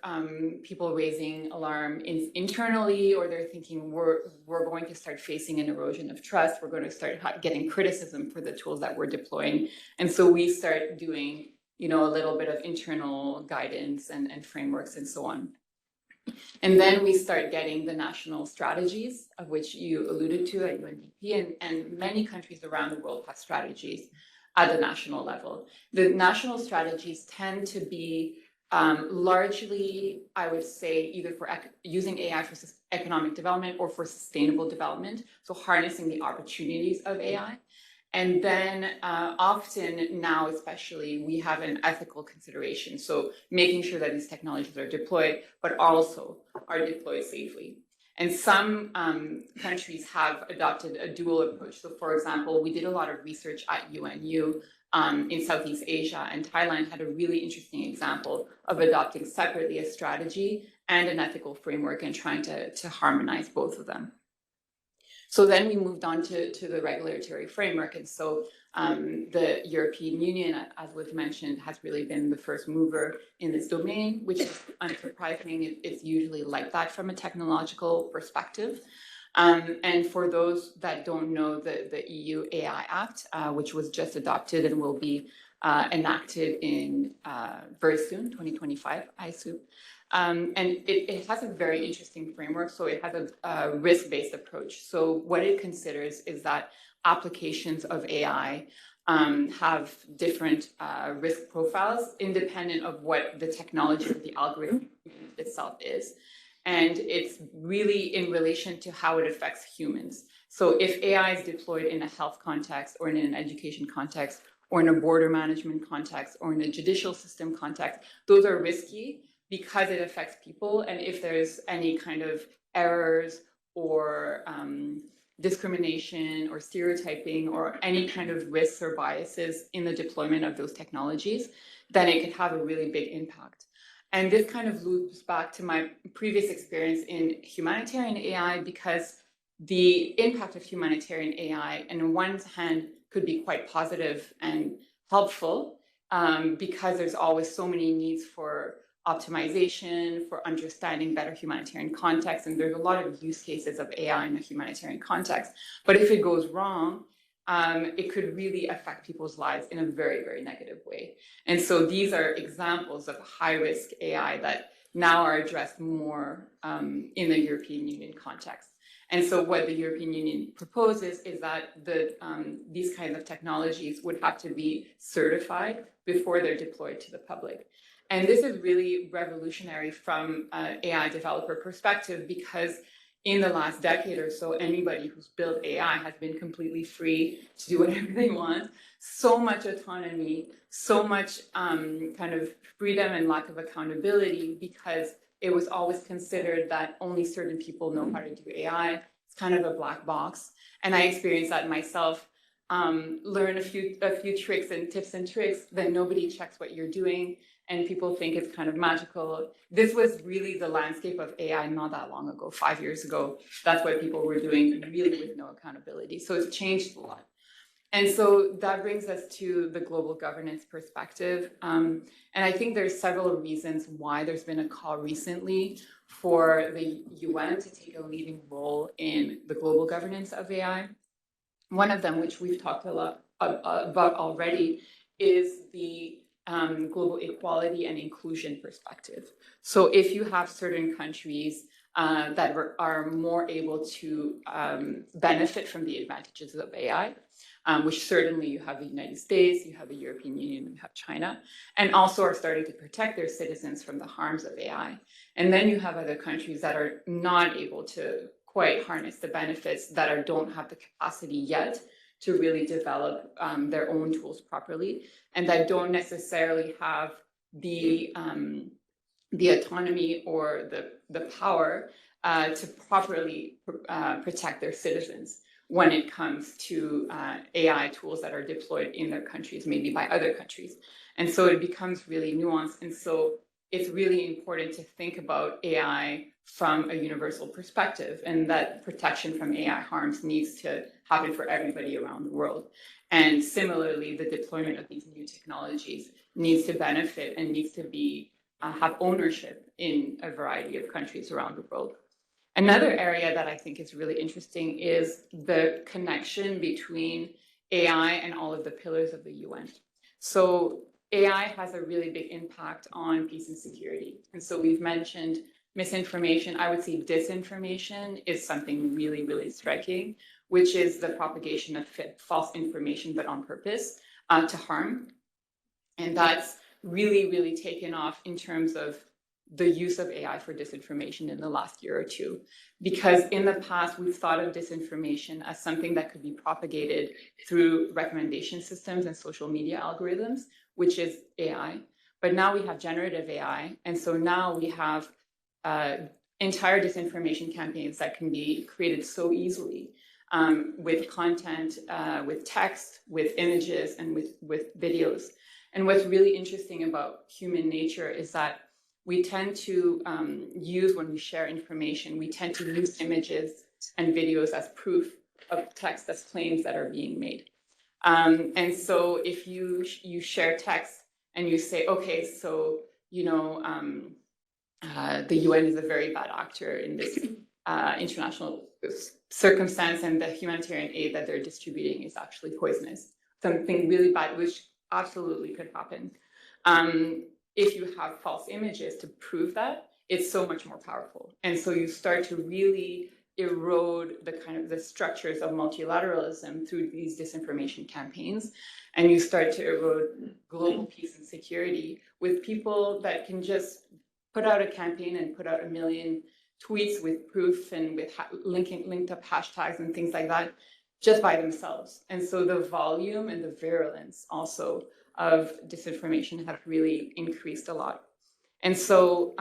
people raising alarm internally, or they're thinking we're going to start facing an erosion of trust. We're going to start getting criticism for the tools that we're deploying. And so we start doing, a little bit of internal guidance and frameworks and so on. And then we start getting the national strategies, of which you alluded to at UNDP, and many countries around the world have strategies at the national level. The national strategies tend to be largely, I would say, either for using AI for economic development or for sustainable development, so harnessing the opportunities of AI. And then often now, especially, we have an ethical consideration. So making sure that these technologies are deployed, but also are deployed safely. And some countries have adopted a dual approach. So for example, we did a lot of research at UNU in Southeast Asia, and Thailand had a really interesting example of adopting separately a strategy and an ethical framework and trying to harmonize both of them. So then we moved on to the regulatory framework. And so the European Union, as was mentioned, has really been the first mover in this domain, which is unsurprising. It's usually like that from a technological perspective. And for those that don't know, the EU AI Act, which was just adopted and will be enacted in very soon, 2025, I assume. And it has a very interesting framework. So it has a risk-based approach. So what it considers is that applications of AI have different risk profiles independent of what the technology of the algorithm itself is. And it's really in relation to how it affects humans. So if AI is deployed in a health context or in an education context or in a border management context or in a judicial system context, those are risky because it affects people. And if there's any kind of errors or discrimination or stereotyping or any kind of risks or biases in the deployment of those technologies, then it could have a really big impact. And this kind of loops back to my previous experience in humanitarian AI, because the impact of humanitarian AI, on one hand, could be quite positive and helpful because there's always so many needs for optimization, for understanding better humanitarian context. And there's a lot of use cases of AI in a humanitarian context. But if it goes wrong, it could really affect people's lives in a very, very negative way. And so these are examples of high-risk AI that now are addressed more in the European Union context. And so what the European Union proposes is that these kinds of technologies would have to be certified before they're deployed to the public. And this is really revolutionary from an AI developer perspective, because in the last decade or so, anybody who's built AI has been completely free to do whatever they want. So much autonomy, so much kind of freedom and lack of accountability, because it was always considered that only certain people know how to do AI. It's kind of a black box. And I experienced that myself. Learn a few tricks and tips and tricks, then nobody checks what you're doing, and people think it's kind of magical. This was really the landscape of AI not that long ago, 5 years ago. That's what people were doing, really with no accountability. So it's changed a lot. And so that brings us to the global governance perspective. And I think there's several reasons why there's been a call recently for the UN to take a leading role in the global governance of AI. One of them, which we've talked a lot about already, is the global equality and inclusion perspective. So if you have certain countries that are more able to benefit from the advantages of AI, which certainly you have the United States, you have the European Union, you have China, and also are starting to protect their citizens from the harms of AI. And then you have other countries that are not able to quite harness the benefits, that don't have the capacity yet to really develop their own tools properly, and that don't necessarily have the autonomy or the power to properly protect their citizens when it comes to AI tools that are deployed in their countries, maybe by other countries. And so it becomes really nuanced. And so it's really important to think about AI from a universal perspective, and that protection from AI harms needs to happen for everybody around the world. And similarly, the deployment of these new technologies needs to benefit and needs to be have ownership in a variety of countries around the world. Another area that I think is really interesting is the connection between AI and all of the pillars of the UN. So AI has a really big impact on peace and security. And so we've mentioned misinformation. I would say disinformation is something really, really striking, which is the propagation of false information, but on purpose to harm. And that's really, really taken off in terms of the use of AI for disinformation in the last year or two. Because in the past, we've thought of disinformation as something that could be propagated through recommendation systems and social media algorithms, which is AI. But now we have generative AI. And so now we have entire disinformation campaigns that can be created so easily with content, with text, with images, and with videos. And what's really interesting about human nature is that we tend to use, when we share information, we tend to use images and videos as proof of text, as claims that are being made. And so if you share text and you say, okay, so, you know, the UN is a very bad actor in this international circumstance, and the humanitarian aid that they're distributing is actually poisonous, something really bad, which absolutely could happen. If you have false images to prove that, it's so much more powerful. And so you start to really erode the kind of the structures of multilateralism through these disinformation campaigns. And you start to erode global peace and security with people that can just put out a campaign and put out 1 million tweets with proof and with linked up hashtags and things like that, just by themselves. And so the volume and the virulence also of disinformation have really increased a lot. And so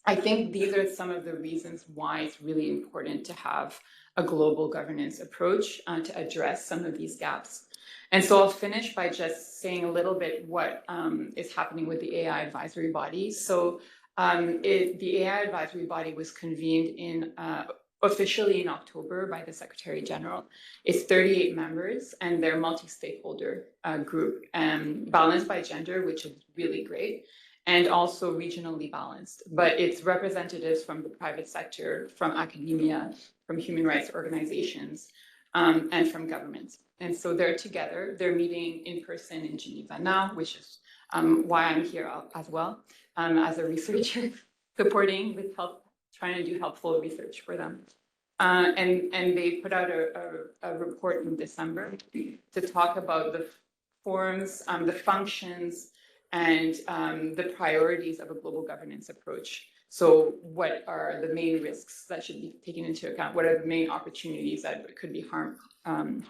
I think these are some of the reasons why it's really important to have a global governance approach to address some of these gaps. And so I'll finish by just saying a little bit what is happening with the AI advisory body. So the AI advisory body was convened officially in October by the Secretary General. It's 38 members, and they're multi-stakeholder group, balanced by gender, which is really great, and also regionally balanced. But it's representatives from the private sector, from academia, from human rights organizations, and from governments. And so they're together. They're meeting in person in Geneva now, which is why I'm here as well, as a researcher, supporting with help, trying to do helpful research for them. And they put out a report in December to talk about the forms, the functions, and the priorities of a global governance approach. So what are the main risks that should be taken into account? What are the main opportunities that could be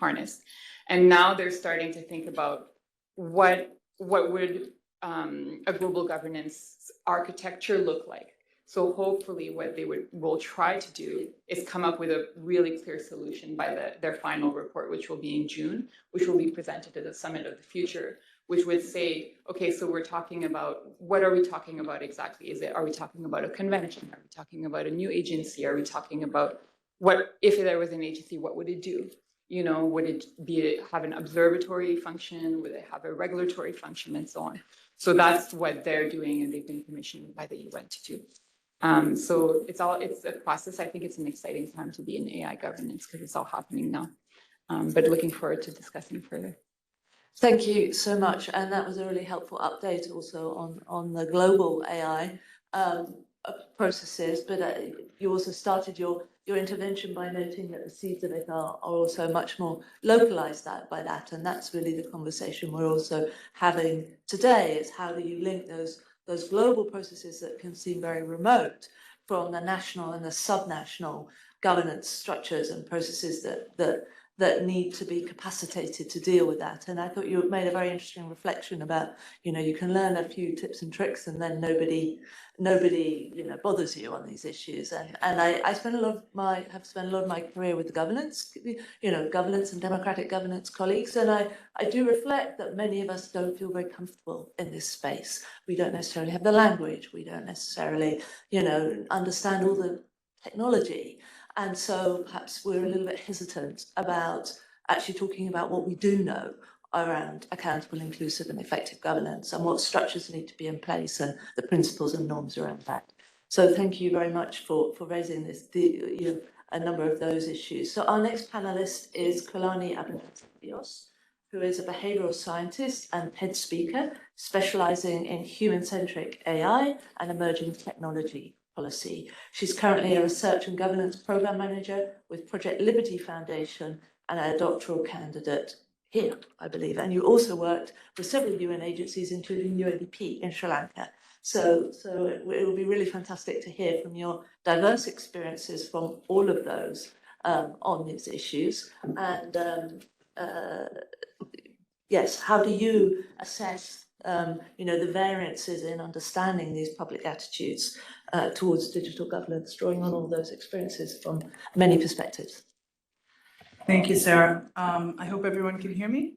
harnessed? And now they're starting to think about what would a global governance architecture look like. So hopefully what they will try to do is come up with a really clear solution by their final report, which will be in June, which will be presented at the Summit of the Future, which would say, okay, so we're talking about, what are we talking about exactly? Are we talking about a convention? Are we talking about a new agency? Are we talking about if there was an agency, what would it do? You know, would it have an observatory function? Would it have a regulatory function, and so on? So that's what they're doing, and they've been commissioned by the UN to do. So it's a process. I think it's an exciting time to be in AI governance because it's all happening now. But looking forward to discussing further. Thank you so much. And that was a really helpful update also on the global AI. processes, but you also started your intervention by noting that the seeds of it are also much more localized by that, and that's really the conversation we're also having today, is how do you link those global processes that can seem very remote from the national and the subnational governance structures and processes that need to be capacitated to deal with that. And I thought you made a very interesting reflection about, you can learn a few tips and tricks and then nobody bothers you on these issues. And I have spent a lot of my career with the governance and democratic governance colleagues, and I do reflect that many of us don't feel very comfortable in this space. We don't necessarily have the language, we don't necessarily understand all the technology. And so perhaps we're a little bit hesitant about actually talking about what we do know around accountable, inclusive and effective governance, and what structures need to be in place and the principles and norms around that. So thank you very much for raising a number of those issues. So our next panelist is Kalani Abinatios, who is a behavioral scientist and TED speaker specializing in human-centric AI and emerging technology policy. She's currently a research and governance program manager with Project Liberty Foundation and a doctoral candidate here, I believe. And you also worked for several UN agencies, including UNDP in Sri Lanka. So it will be really fantastic to hear from your diverse experiences from all of those on these issues. And yes, how do you assess the variances in understanding these public attitudes towards digital governance, drawing on all those experiences from many perspectives? Thank you, Sarah. I hope everyone can hear me.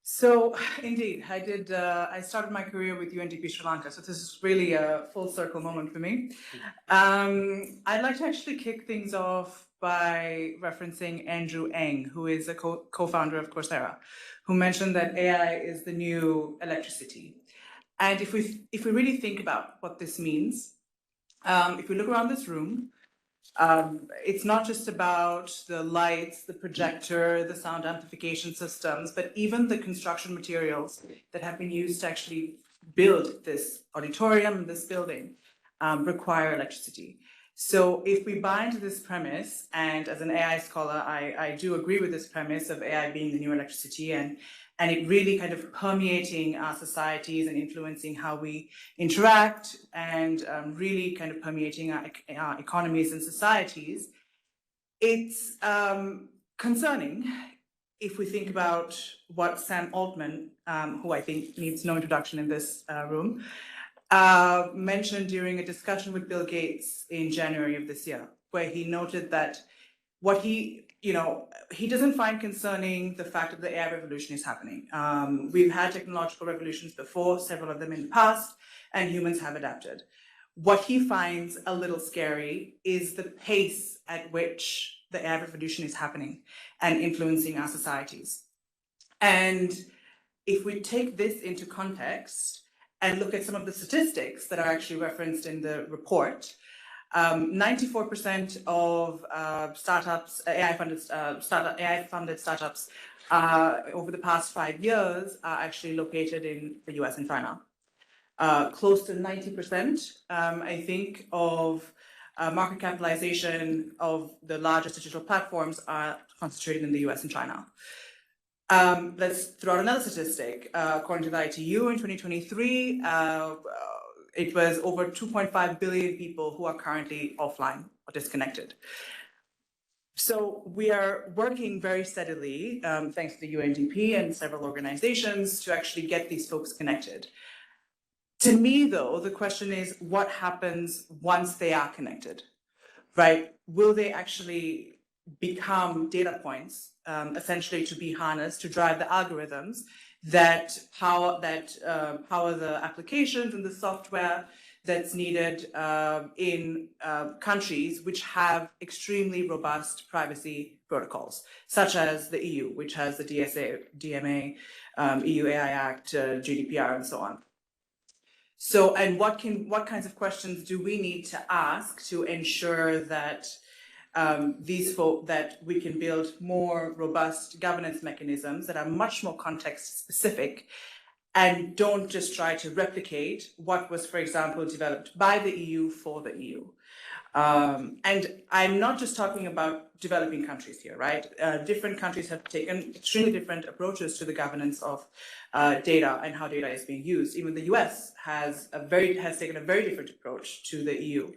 So indeed, I started my career with UNDP Sri Lanka, so this is really a full circle moment for me. I'd like to actually kick things off by referencing Andrew Ng, who is a co-founder of Coursera, who mentioned that AI is the new electricity. And if we really think about what this means, if we look around this room, it's not just about the lights, the projector, the sound amplification systems, but even the construction materials that have been used to actually build this auditorium, this building, require electricity. So if we buy into this premise, and as an AI scholar, I do agree with this premise of AI being the new electricity, and it really kind of permeating our societies and influencing how we interact, and really kind of permeating our economies and societies, it's concerning if we think about what Sam Altman, who I think needs no introduction in this room, mentioned during a discussion with Bill Gates in January of this year, where he noted that what he doesn't find concerning the fact that the AI revolution is happening. We've had technological revolutions before, several of them in the past, and humans have adapted. What he finds a little scary is the pace at which the AI revolution is happening and influencing our societies. And if we take this into context and look at some of the statistics that are actually referenced in the report, 94% of startups, AI-funded startups over the past 5 years are actually located in the US and China. Close to 90%, I think, of market capitalization of the largest digital platforms are concentrated in the US and China. Let's throw out another statistic. According to the ITU in 2023, it was over 2.5 billion people who are currently offline or disconnected. So we are working very steadily, thanks to the UNDP and several organizations, to actually get these folks connected. To me, though, the question is, what happens once they are connected, right? Will they actually become data points, essentially to be harnessed to drive the algorithms that power the applications and the software that's needed in countries which have extremely robust privacy protocols, such as the EU, which has the DMA, EU AI Act, GDPR, and so on. So, and what kinds of questions do we need to ask to ensure that that we can build more robust governance mechanisms that are much more context specific and don't just try to replicate what was, for example, developed by the EU for the EU. And I'm not just talking about developing countries here, right? Different countries have taken extremely different approaches to the governance of data and how data is being used. Even the US has taken a very different approach to the EU.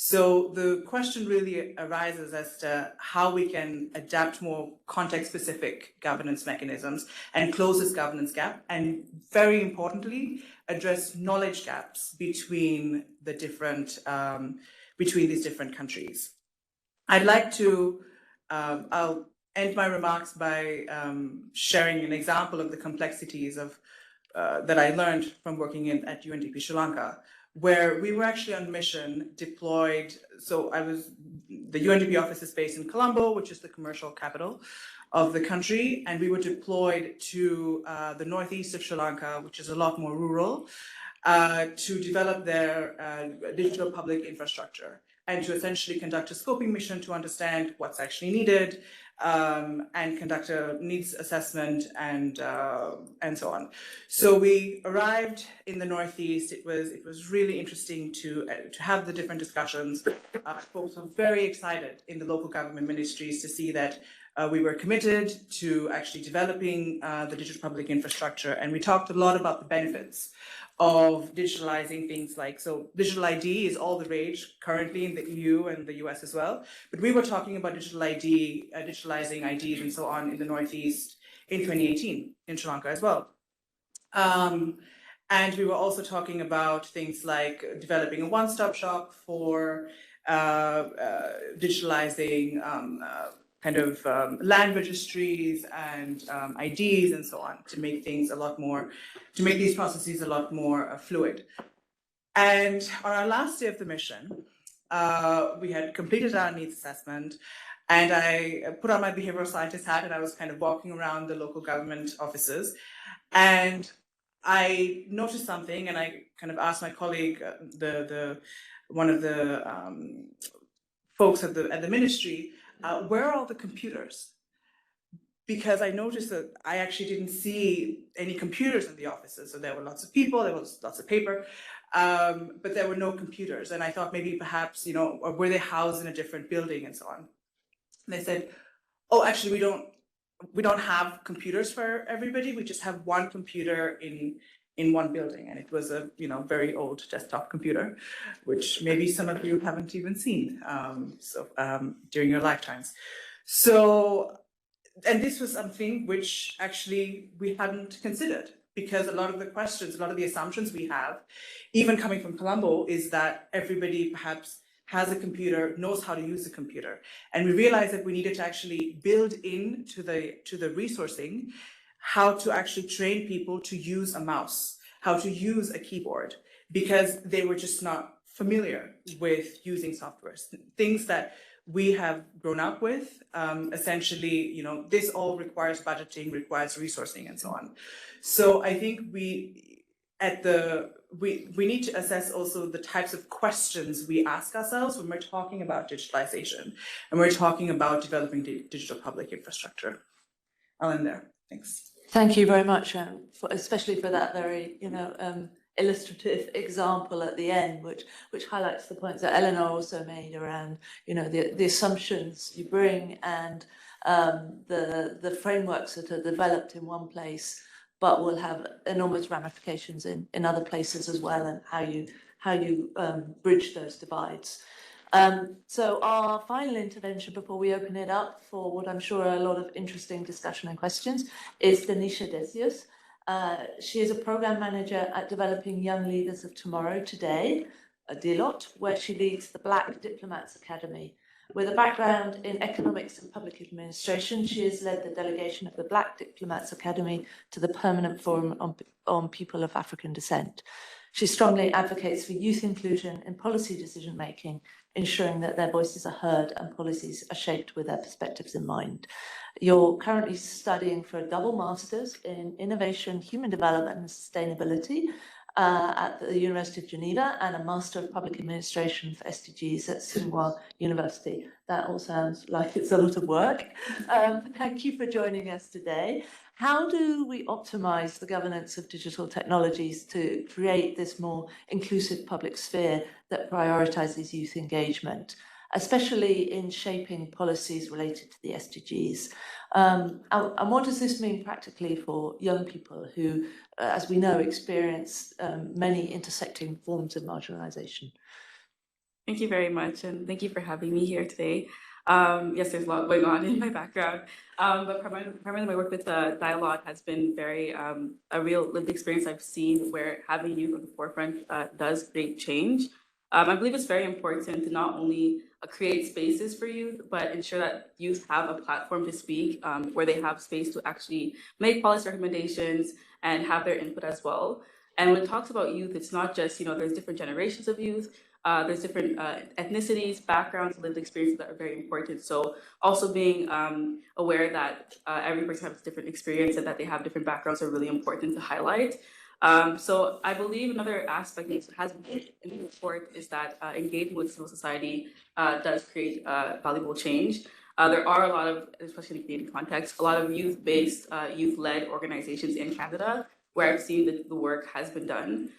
So the question really arises as to how we can adapt more context-specific governance mechanisms and close this governance gap, and very importantly, address knowledge gaps between the different between these different countries. I'd like to, I'll end my remarks by sharing an example of the complexities of that I learned from working at UNDP Sri Lanka, where we were actually on mission deployed. So the UNDP office is based in Colombo, which is the commercial capital of the country, and we were deployed to the northeast of Sri Lanka, which is a lot more rural, to develop their digital public infrastructure and to essentially conduct a scoping mission to understand what's actually needed, and conduct a needs assessment and so on. So we arrived in the Northeast. It was really interesting to have the different discussions. Folks were very excited in the local government ministries to see that we were committed to actually developing the digital public infrastructure, and we talked a lot about the benefits of digitalizing things like, so digital ID is all the rage currently in the EU and the US as well, but we were talking about digital ID, digitalizing IDs and so on in the Northeast in 2018 in Sri Lanka as well. And we were also talking about things like developing a one-stop shop for digitalizing land registries and IDs and so on, to make things to make these processes a lot more fluid. And on our last day of the mission, we had completed our needs assessment, and I put on my behavioral scientist hat and I was kind of walking around the local government offices, and I noticed something, and I kind of asked my colleague, one of the folks at the ministry, where are all the computers? Because I noticed that I actually didn't see any computers in the offices. So there were lots of people, there was lots of paper, but there were no computers. And I thought maybe perhaps, or were they housed in a different building and so on? And they said, oh, actually, we don't have computers for everybody. We just have one computer in one building, and it was a very old desktop computer, which maybe some of you haven't even seen during your lifetimes. So, and this was something which actually we hadn't considered, because a lot of the questions, a lot of the assumptions we have, even coming from Colombo, is that everybody perhaps has a computer, knows how to use a computer, and we realized that we needed to actually build into the resourcing how to actually train people to use a mouse, how to use a keyboard, because they were just not familiar with using software. Things that we have grown up with, essentially, this all requires budgeting, requires resourcing, and so on. So I think we need to assess also the types of questions we ask ourselves when we're talking about digitalization and we're talking about developing digital public infrastructure. I'll end there. Thanks. Thank you very much, especially for that very, illustrative example at the end, which highlights the points that Eleanor also made around, the assumptions you bring and the frameworks that are developed in one place, but will have enormous ramifications in other places as well, and how you bridge those divides. So our final intervention before we open it up for what I'm sure are a lot of interesting discussion and questions is Denisha Decius. She is a program manager at Developing Young Leaders of Tomorrow Today, a DLOT, where she leads the Black Diplomats Academy. With a background in economics and public administration, she has led the delegation of the Black Diplomats Academy to the Permanent Forum on People of African Descent. She strongly advocates for youth inclusion in policy decision-making, ensuring that their voices are heard and policies are shaped with their perspectives in mind. You're currently studying for a double master's in innovation, human development and sustainability at the University of Geneva and a Master of Public Administration for SDGs at Tsinghua University. That all sounds like it's a lot of work. Thank you for joining us today. How do we optimize the governance of digital technologies to create this more inclusive public sphere that prioritizes youth engagement, especially in shaping policies related to the SDGs? And what does this mean practically for young people who, as we know, experience many intersecting forms of marginalization? Thank you very much, and thank you for having me here today. Yes, there's a lot going on in my background, but primarily my work with dialogue has been very a real lived experience I've seen where having youth at the forefront does create change. I believe it's very important to not only create spaces for youth, but ensure that youth have a platform to speak, where they have space to actually make policy recommendations and have their input as well. And when it talks about youth, it's not just, there's different generations of youth, there's different ethnicities, backgrounds, lived experiences that are very important. So also being aware that every person has a different experience and that they have different backgrounds are really important to highlight. So I believe another aspect that has been in the report is that engagement with civil society does create valuable change. There are a lot of, especially in the Canadian context, a lot of youth-based, youth-led organizations in Canada where I've seen that the work has been done.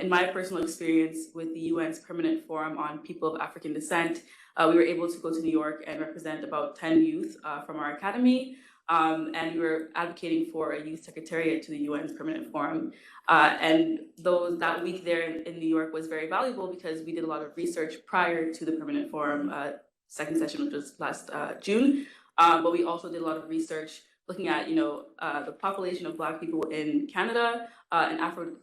In my personal experience with the UN's Permanent Forum on People of African Descent, we were able to go to New York and represent about 10 youth from our academy. And we were advocating for a youth secretariat to the UN's Permanent Forum. And that week there in New York was very valuable because we did a lot of research prior to the Permanent Forum second session, which was last June. But we also did a lot of research looking at, the population of Black people in Canada and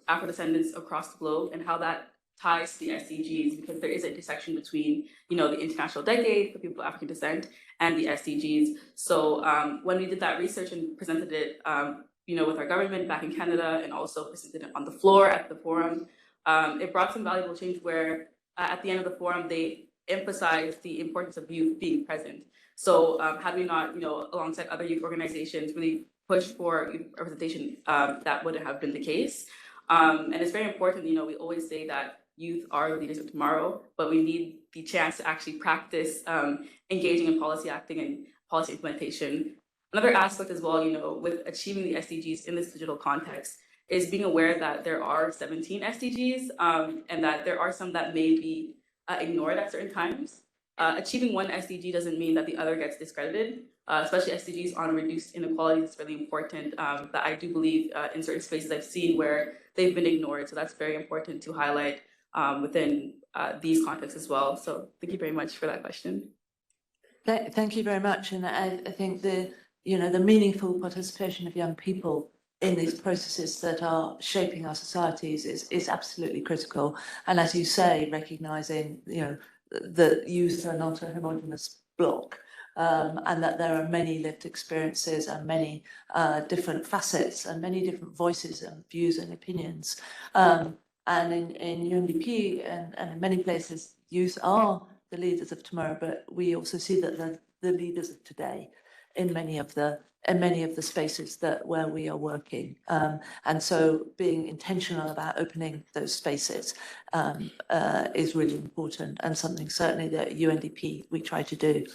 Afro-descendants across the globe and how that ties to the SDGs, because there is an intersection between, the International Decade for people of African descent and the SDGs. So when we did that research and presented it, with our government back in Canada and also presented it on the floor at the forum, it brought some valuable change where at the end of the forum, they emphasized the importance of youth being present. So had we not, alongside other youth organizations, really pushed for youth representation, that wouldn't have been the case. And it's very important, we always say that youth are the leaders of tomorrow, but we need the chance to actually practice engaging in policy acting and policy implementation. Another aspect as well, with achieving the SDGs in this digital context is being aware that there are 17 SDGs and that there are some that may be ignored at certain times. Achieving one SDG doesn't mean that the other gets discredited, especially SDGs on reduced inequality is really important that I do believe in certain spaces I've seen where they've been ignored. So that's very important to highlight within these contexts as well. So thank you very much for that question. Thank you very much. And I think the meaningful participation of young people in these processes that are shaping our societies is absolutely critical. And as you say, recognizing, that youth are not a homogenous block, and that there are many lived experiences and many different facets and many different voices and views and opinions. And in UNDP and in many places, youth are the leaders of tomorrow, but we also see that they're the leaders of today in many of the spaces where we are working. And so being intentional about opening those spaces is really important and something certainly that UNDP we try to do.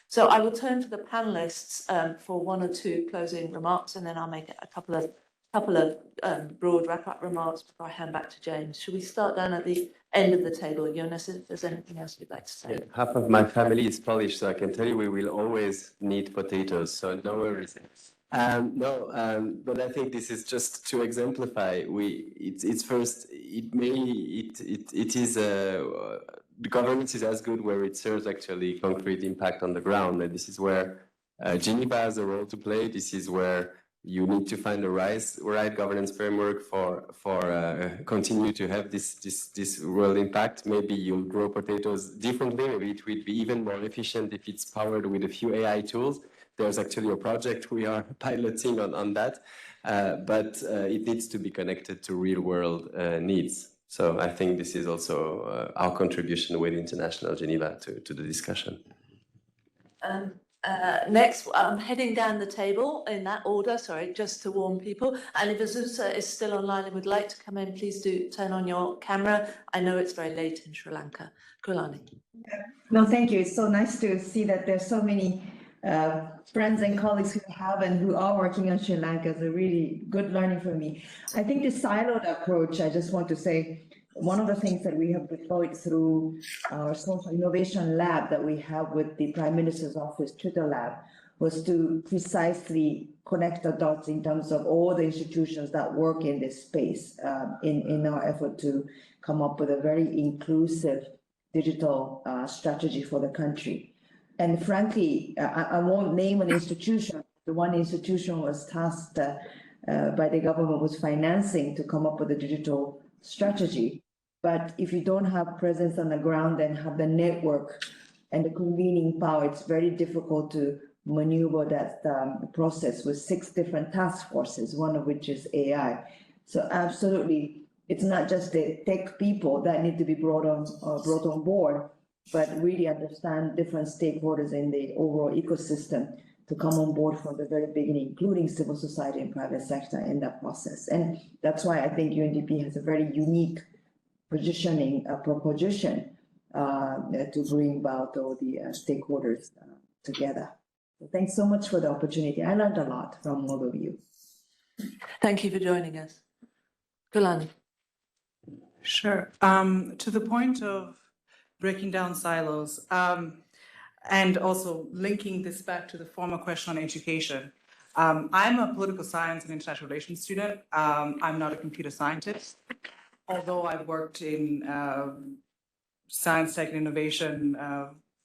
So I will turn to the panelists for one or two closing remarks, and then I'll make a couple of broad wrap-up remarks before I hand back to James. Should we start down at the end of the table? Jonas, if there's anything else you'd like to say. Yeah, half of my family is Polish, so I can tell you we will always need potatoes, so no worries. But I think this is just to exemplify. The governance is as good where it serves actually concrete impact on the ground, and this is where Geneva has a role to play. This is where you need to find the right governance framework for continue to have this real impact. Maybe you'll grow potatoes differently. Maybe it will be even more efficient if it's powered with a few AI tools. There's actually a project we are piloting on that, but it needs to be connected to real world needs. So I think this is also our contribution with International Geneva to the discussion. Next, I'm heading down the table in that order, sorry, just to warn people. And if Azusa is still online and would like to come in, please do turn on your camera. I know it's very late in Sri Lanka. Kulani. No, thank you. It's so nice to see that there's so many friends and colleagues who have and who are working on Sri Lanka. It's a really good learning for me. I think the siloed approach, I just want to say, one of the things that we have deployed through our social innovation lab that we have with the Prime Minister's Office Twitter lab was to precisely connect the dots in terms of all the institutions that work in this space in our effort to come up with a very inclusive digital strategy for the country. And frankly, I won't name an institution. The one institution was tasked by the government with financing to come up with a digital strategy. But if you don't have presence on the ground and have the network and the convening power, it's very difficult to maneuver that process with 6 different task forces, one of which is AI. So absolutely, it's not just the tech people that need to be brought on board, but really understand different stakeholders in the overall ecosystem to come on board from the very beginning, including civil society and private sector in that process. And that's why I think UNDP has a very unique positioning, proposition to bring about all the stakeholders together. So thanks so much for the opportunity. I learned a lot from all of you. Thank you for joining us. Kulani. Sure. To the point of breaking down silos, and also linking this back to the former question on education. I'm a political science and international relations student. I'm not a computer scientist, although I've worked in science, tech, and innovation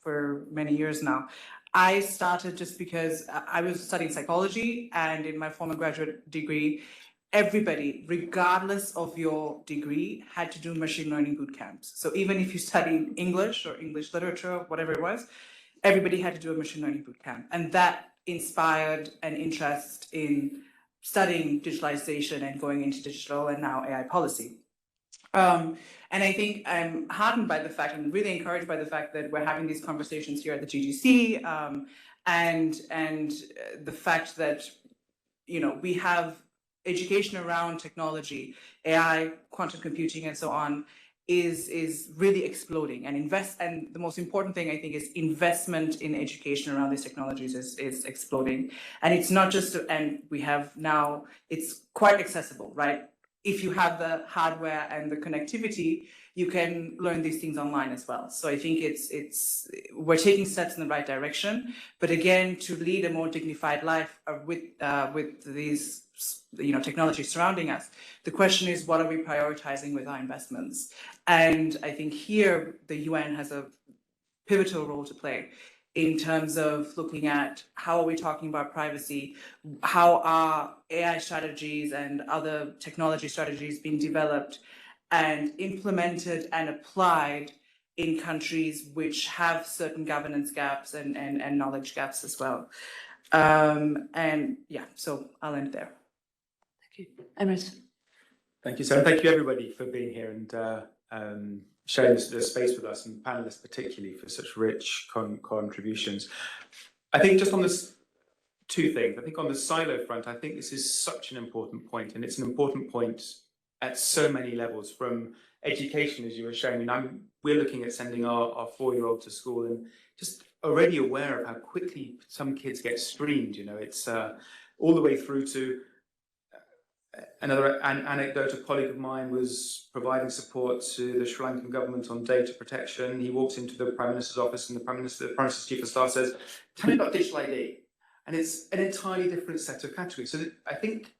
for many years now. I started just because I was studying psychology, and in my former graduate degree, everybody, regardless of your degree, had to do machine learning boot camps. So even if you studied English or English literature, whatever it was, everybody had to do a machine learning boot camp. And that inspired an interest in studying digitalization and going into digital and now AI policy. And I think I'm heartened by the fact, and really encouraged by the fact that we're having these conversations here at the GGC, and the fact that, you know, we have education around technology, AI, quantum computing, and so on, is really exploding. And the most important thing, I think, is investment in education around these technologies is exploding. And it's not just, and we have now, it's quite accessible, right? If you have the hardware and the connectivity, you can learn these things online as well. So I think we're taking steps in the right direction. But again, to lead a more dignified life with these, you know, technologies surrounding us, the question is, what are we prioritizing with our investments? And I think here the UN has a pivotal role to play in terms of looking at how are we talking about privacy, how are AI strategies and other technology strategies being developed and implemented and applied in countries which have certain governance gaps and knowledge gaps as well. And yeah, so I'll end there. Thank you. Emrys. Thank you, Sarah. Thank you, everybody, for being here and sharing the space with us, and panelists particularly for such rich contributions. I think just on this, 2 things. I think on the silo front, I think this is such an important point, and it's an important point at so many levels, from education, as you were showing. And we're looking at sending our 4-year-old to school, and just already aware of how quickly some kids get streamed. You know, it's all the way through to another anecdote. A colleague of mine was providing support to the Sri Lankan government on data protection. He walks into the Prime Minister's office, and the Prime Minister's Chief of Staff says, "Tell me about digital ID." And it's an entirely different set of categories. So I think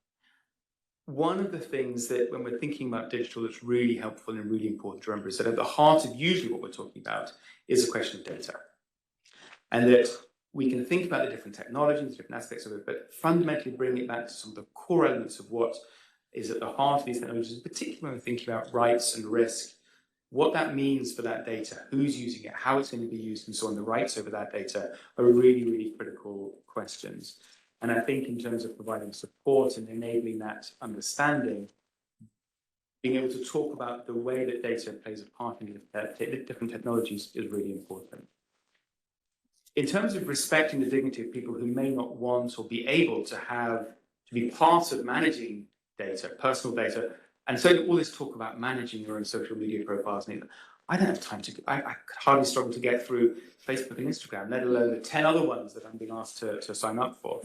one of the things that, when we're thinking about digital, that's really helpful and really important to remember is that at the heart of usually what we're talking about is a question of data. And that we can think about the different technologies, different aspects of it, but fundamentally bring it back to some of the core elements of what is at the heart of these technologies, particularly when we're thinking about rights and risk, what that means for that data, who's using it, how it's going to be used, and so on. The rights over that data are really, really critical questions. And I think in terms of providing support and enabling that understanding, being able to talk about the way that data plays a part in different technologies is really important. in terms of respecting the dignity of people who may not want or be able to be part of managing data, personal data, and so all this talk about managing your own social media profiles, I don't have time I could hardly struggle to get through Facebook and Instagram, let alone the 10 other ones that I'm being asked to sign up for.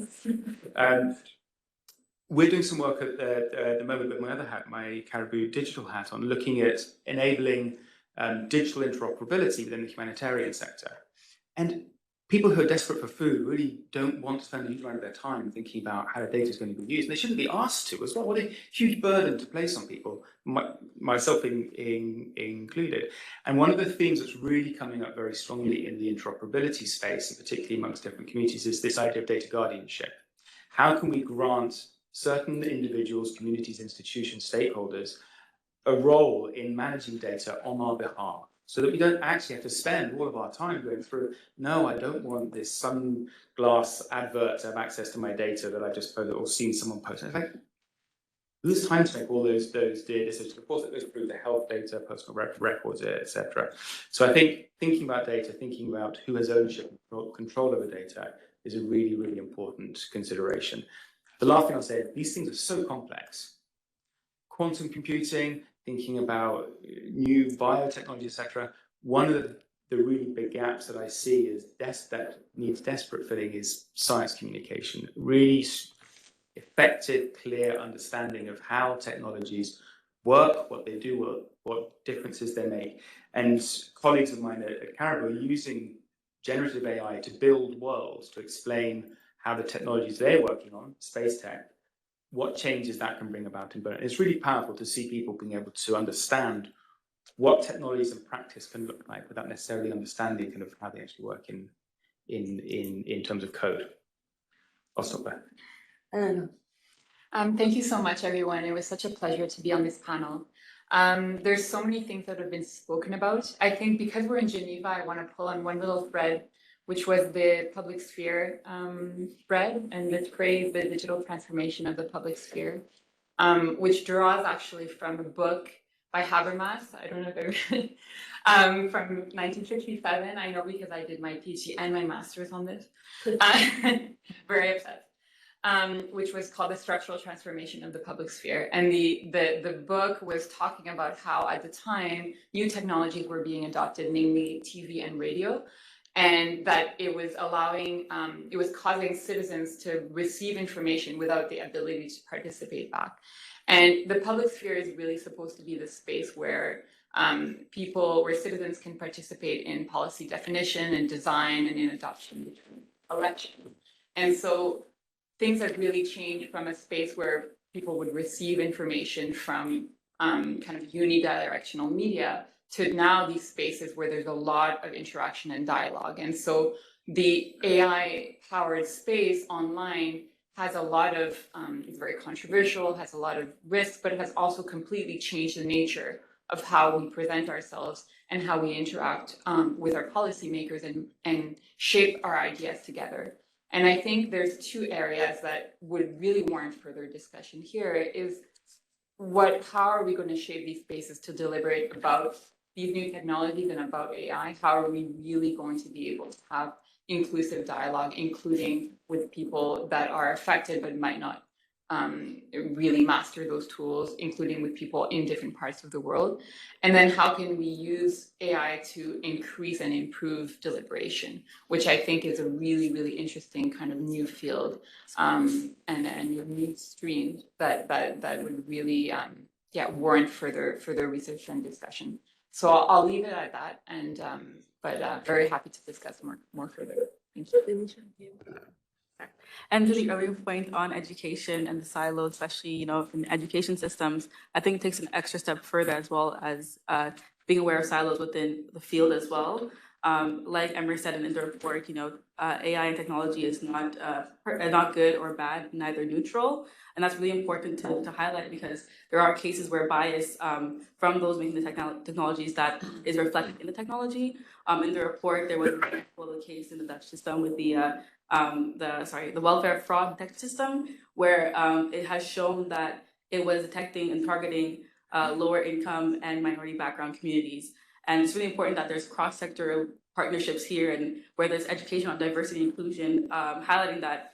We're doing some work at the moment with my other hat, my Caribou digital hat, on looking at enabling digital interoperability within the humanitarian sector. And people who are desperate for food really don't want to spend a huge amount of their time thinking about how the data is going to be used. And they shouldn't be asked to as well. What a huge burden to place on people, myself included. And one of the themes that's really coming up very strongly in the interoperability space, and particularly amongst different communities, is this idea of data guardianship. How can we grant certain individuals, communities, institutions, stakeholders a role in managing data on our behalf, so that we don't actually have to spend all of our time going through, no, I don't want this sunglass advert to have access to my data that I've just posted or seen someone post. It's like, who's time to make all those data decisions? Of course, it goes through the health data, personal records, etc. So I think thinking about data, thinking about who has ownership and control over data is a really, really important consideration. The last thing I'll say, these things are so complex. Quantum computing, thinking about new biotechnology, etc. One of the really big gaps that I see is that needs desperate filling is science communication. Really effective, clear understanding of how technologies work, what they do, what differences they make. And colleagues of mine at Caribou are using generative AI to build worlds, to explain how the technologies they're working on, space tech, what changes that can bring about in Burma. It's really powerful to see people being able to understand what technologies and practice can look like without necessarily understanding kind of how they actually work in terms of code. I'll stop there. Thank you so much, everyone. It was such a pleasure to be on this panel. There's so many things that have been spoken about. I think because we're in Geneva, I want to pull on one little thread, which was the public sphere thread, and let's praise the digital transformation of the public sphere, which draws actually from a book by Habermas. I don't know if I read it, from 1957. I know because I did my PhD and my master's on this. Very upset. Which was called The Structural Transformation of the Public Sphere. And the book was talking about how at the time, new technologies were being adopted, namely TV and radio, and that it was allowing, it was causing citizens to receive information without the ability to participate back. And the public sphere is really supposed to be the space where where citizens can participate in policy definition and design and in adoption between elections. And so things have really changed from a space where people would receive information from kind of unidirectional media to now these spaces where there's a lot of interaction and dialogue. And so the AI-powered space online has a lot of, it's very controversial, has a lot of risk, but it has also completely changed the nature of how we present ourselves and how we interact with our policymakers and shape our ideas together. And I think there's two areas that would really warrant further discussion here is how are we going to shape these spaces to deliberate about these new technologies and about AI? How are we really going to be able to have inclusive dialogue, including with people that are affected but might not really master those tools, including with people in different parts of the world? And then how can we use AI to increase and improve deliberation, which I think is a really, really interesting kind of new field and a new stream that would really warrant further research and discussion. So I'll leave it at that, and but very happy to discuss more further. Thank you. And to the earlier point on education and the silos, especially in education systems, I think it takes an extra step further as well as being aware of silos within the field as well. Like Emrys said in the report, AI and technology is not good or bad, neither neutral, and that's really important to highlight because there are cases where bias from those making the technologies that is reflected in the technology. In the report, there was an example of a case in the Dutch system with the welfare fraud detection system, where it has shown that it was detecting and targeting lower income and minority background communities. And it's really important that there's cross-sector partnerships here and where there's education on diversity and inclusion, highlighting that,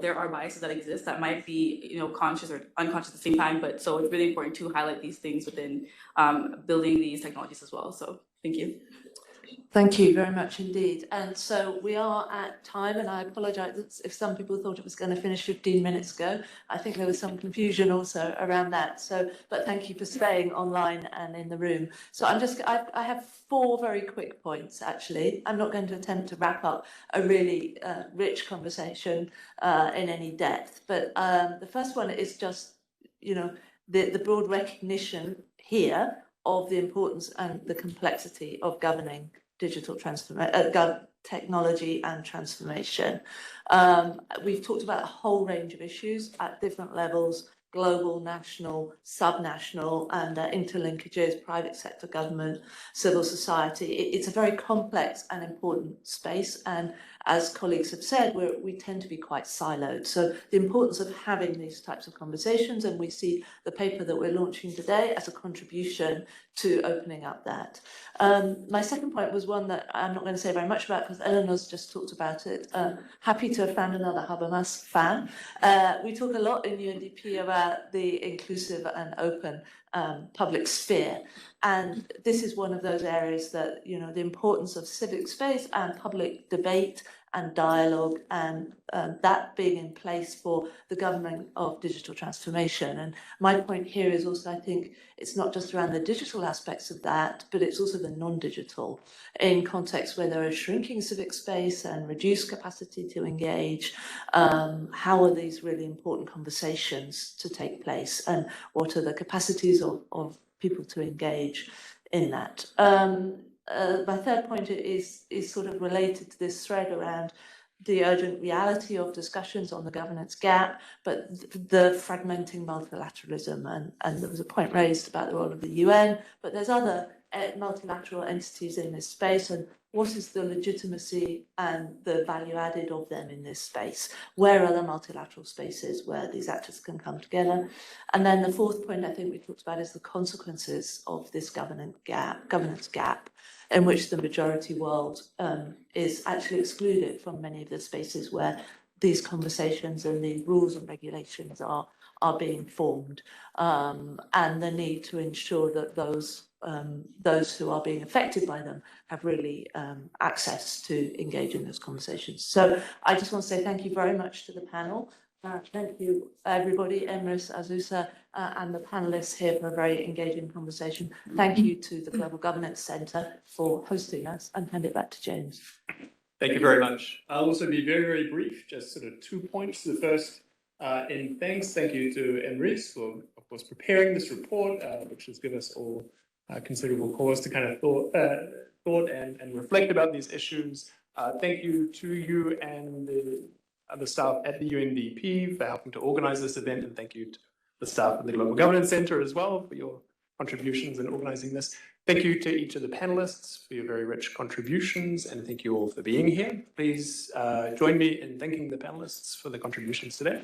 there are biases that exist that might be, conscious or unconscious at the same time. But so it's really important to highlight these things within building these technologies as well. So thank you. Thank you very much indeed. And so we are at time, and I apologise if some people thought it was going to finish 15 minutes ago. I think there was some confusion also around that. So, but thank you for staying online and in the room. So I have 4 very quick points, actually. I'm not going to attempt to wrap up a really rich conversation in any depth. But the first one is just, the broad recognition here of the importance and the complexity of governing digital technology and transformation. We've talked about a whole range of issues at different levels: global, national, subnational, and interlinkages, private sector government, civil society. It's a very complex and important space, and as colleagues have said, we tend to be quite siloed. So the importance of having these types of conversations, and we see the paper that we're launching today as a contribution to opening up that. My second point was one that I'm not going to say very much about because Eleanor's just talked about it. Happy to have found another Habermas fan. We talk a lot in UNDP about the inclusive and open public sphere. And this is one of those areas that, the importance of civic space and public debate and dialogue, and that being in place for the government of digital transformation. And my point here is also, I think it's not just around the digital aspects of that, but it's also the non-digital in contexts where there are shrinking civic space and reduced capacity to engage. How are these really important conversations to take place, and what are the capacities of people to engage in that? My third point is sort of related to this thread around the urgent reality of discussions on the governance gap, but the fragmenting multilateralism. And there was a point raised about the role of the UN, but there's other multilateral entities in this space, and what is the legitimacy and the value added of them in this space? Where are the multilateral spaces where these actors can come together? And then the fourth point I think we talked about is the consequences of this governance gap, in which the majority world is actually excluded from many of the spaces where these conversations and the rules and regulations are being formed, and the need to ensure that those who are being affected by them have really access to engage in those conversations. So I just want to say thank you very much to the panel. Thank you, everybody, Emrys, Azusa, and the panelists here for a very engaging conversation. Thank you to the Global Governance Centre for hosting us, and hand it back to James. Thank you very much. I'll also be very, very brief, just sort of 2 points. The first, in thanks, thank you to Emrys for, of course, preparing this report, which has given us all considerable cause to kind of thought and reflect about these issues. Thank you to you and the other staff at the UNDP for helping to organize this event, and thank you to the staff at the Global Governance Centre as well for your contributions in organizing this. Thank you to each of the panelists for your very rich contributions, and thank you all for being here. Please join me in thanking the panelists for the contributions today.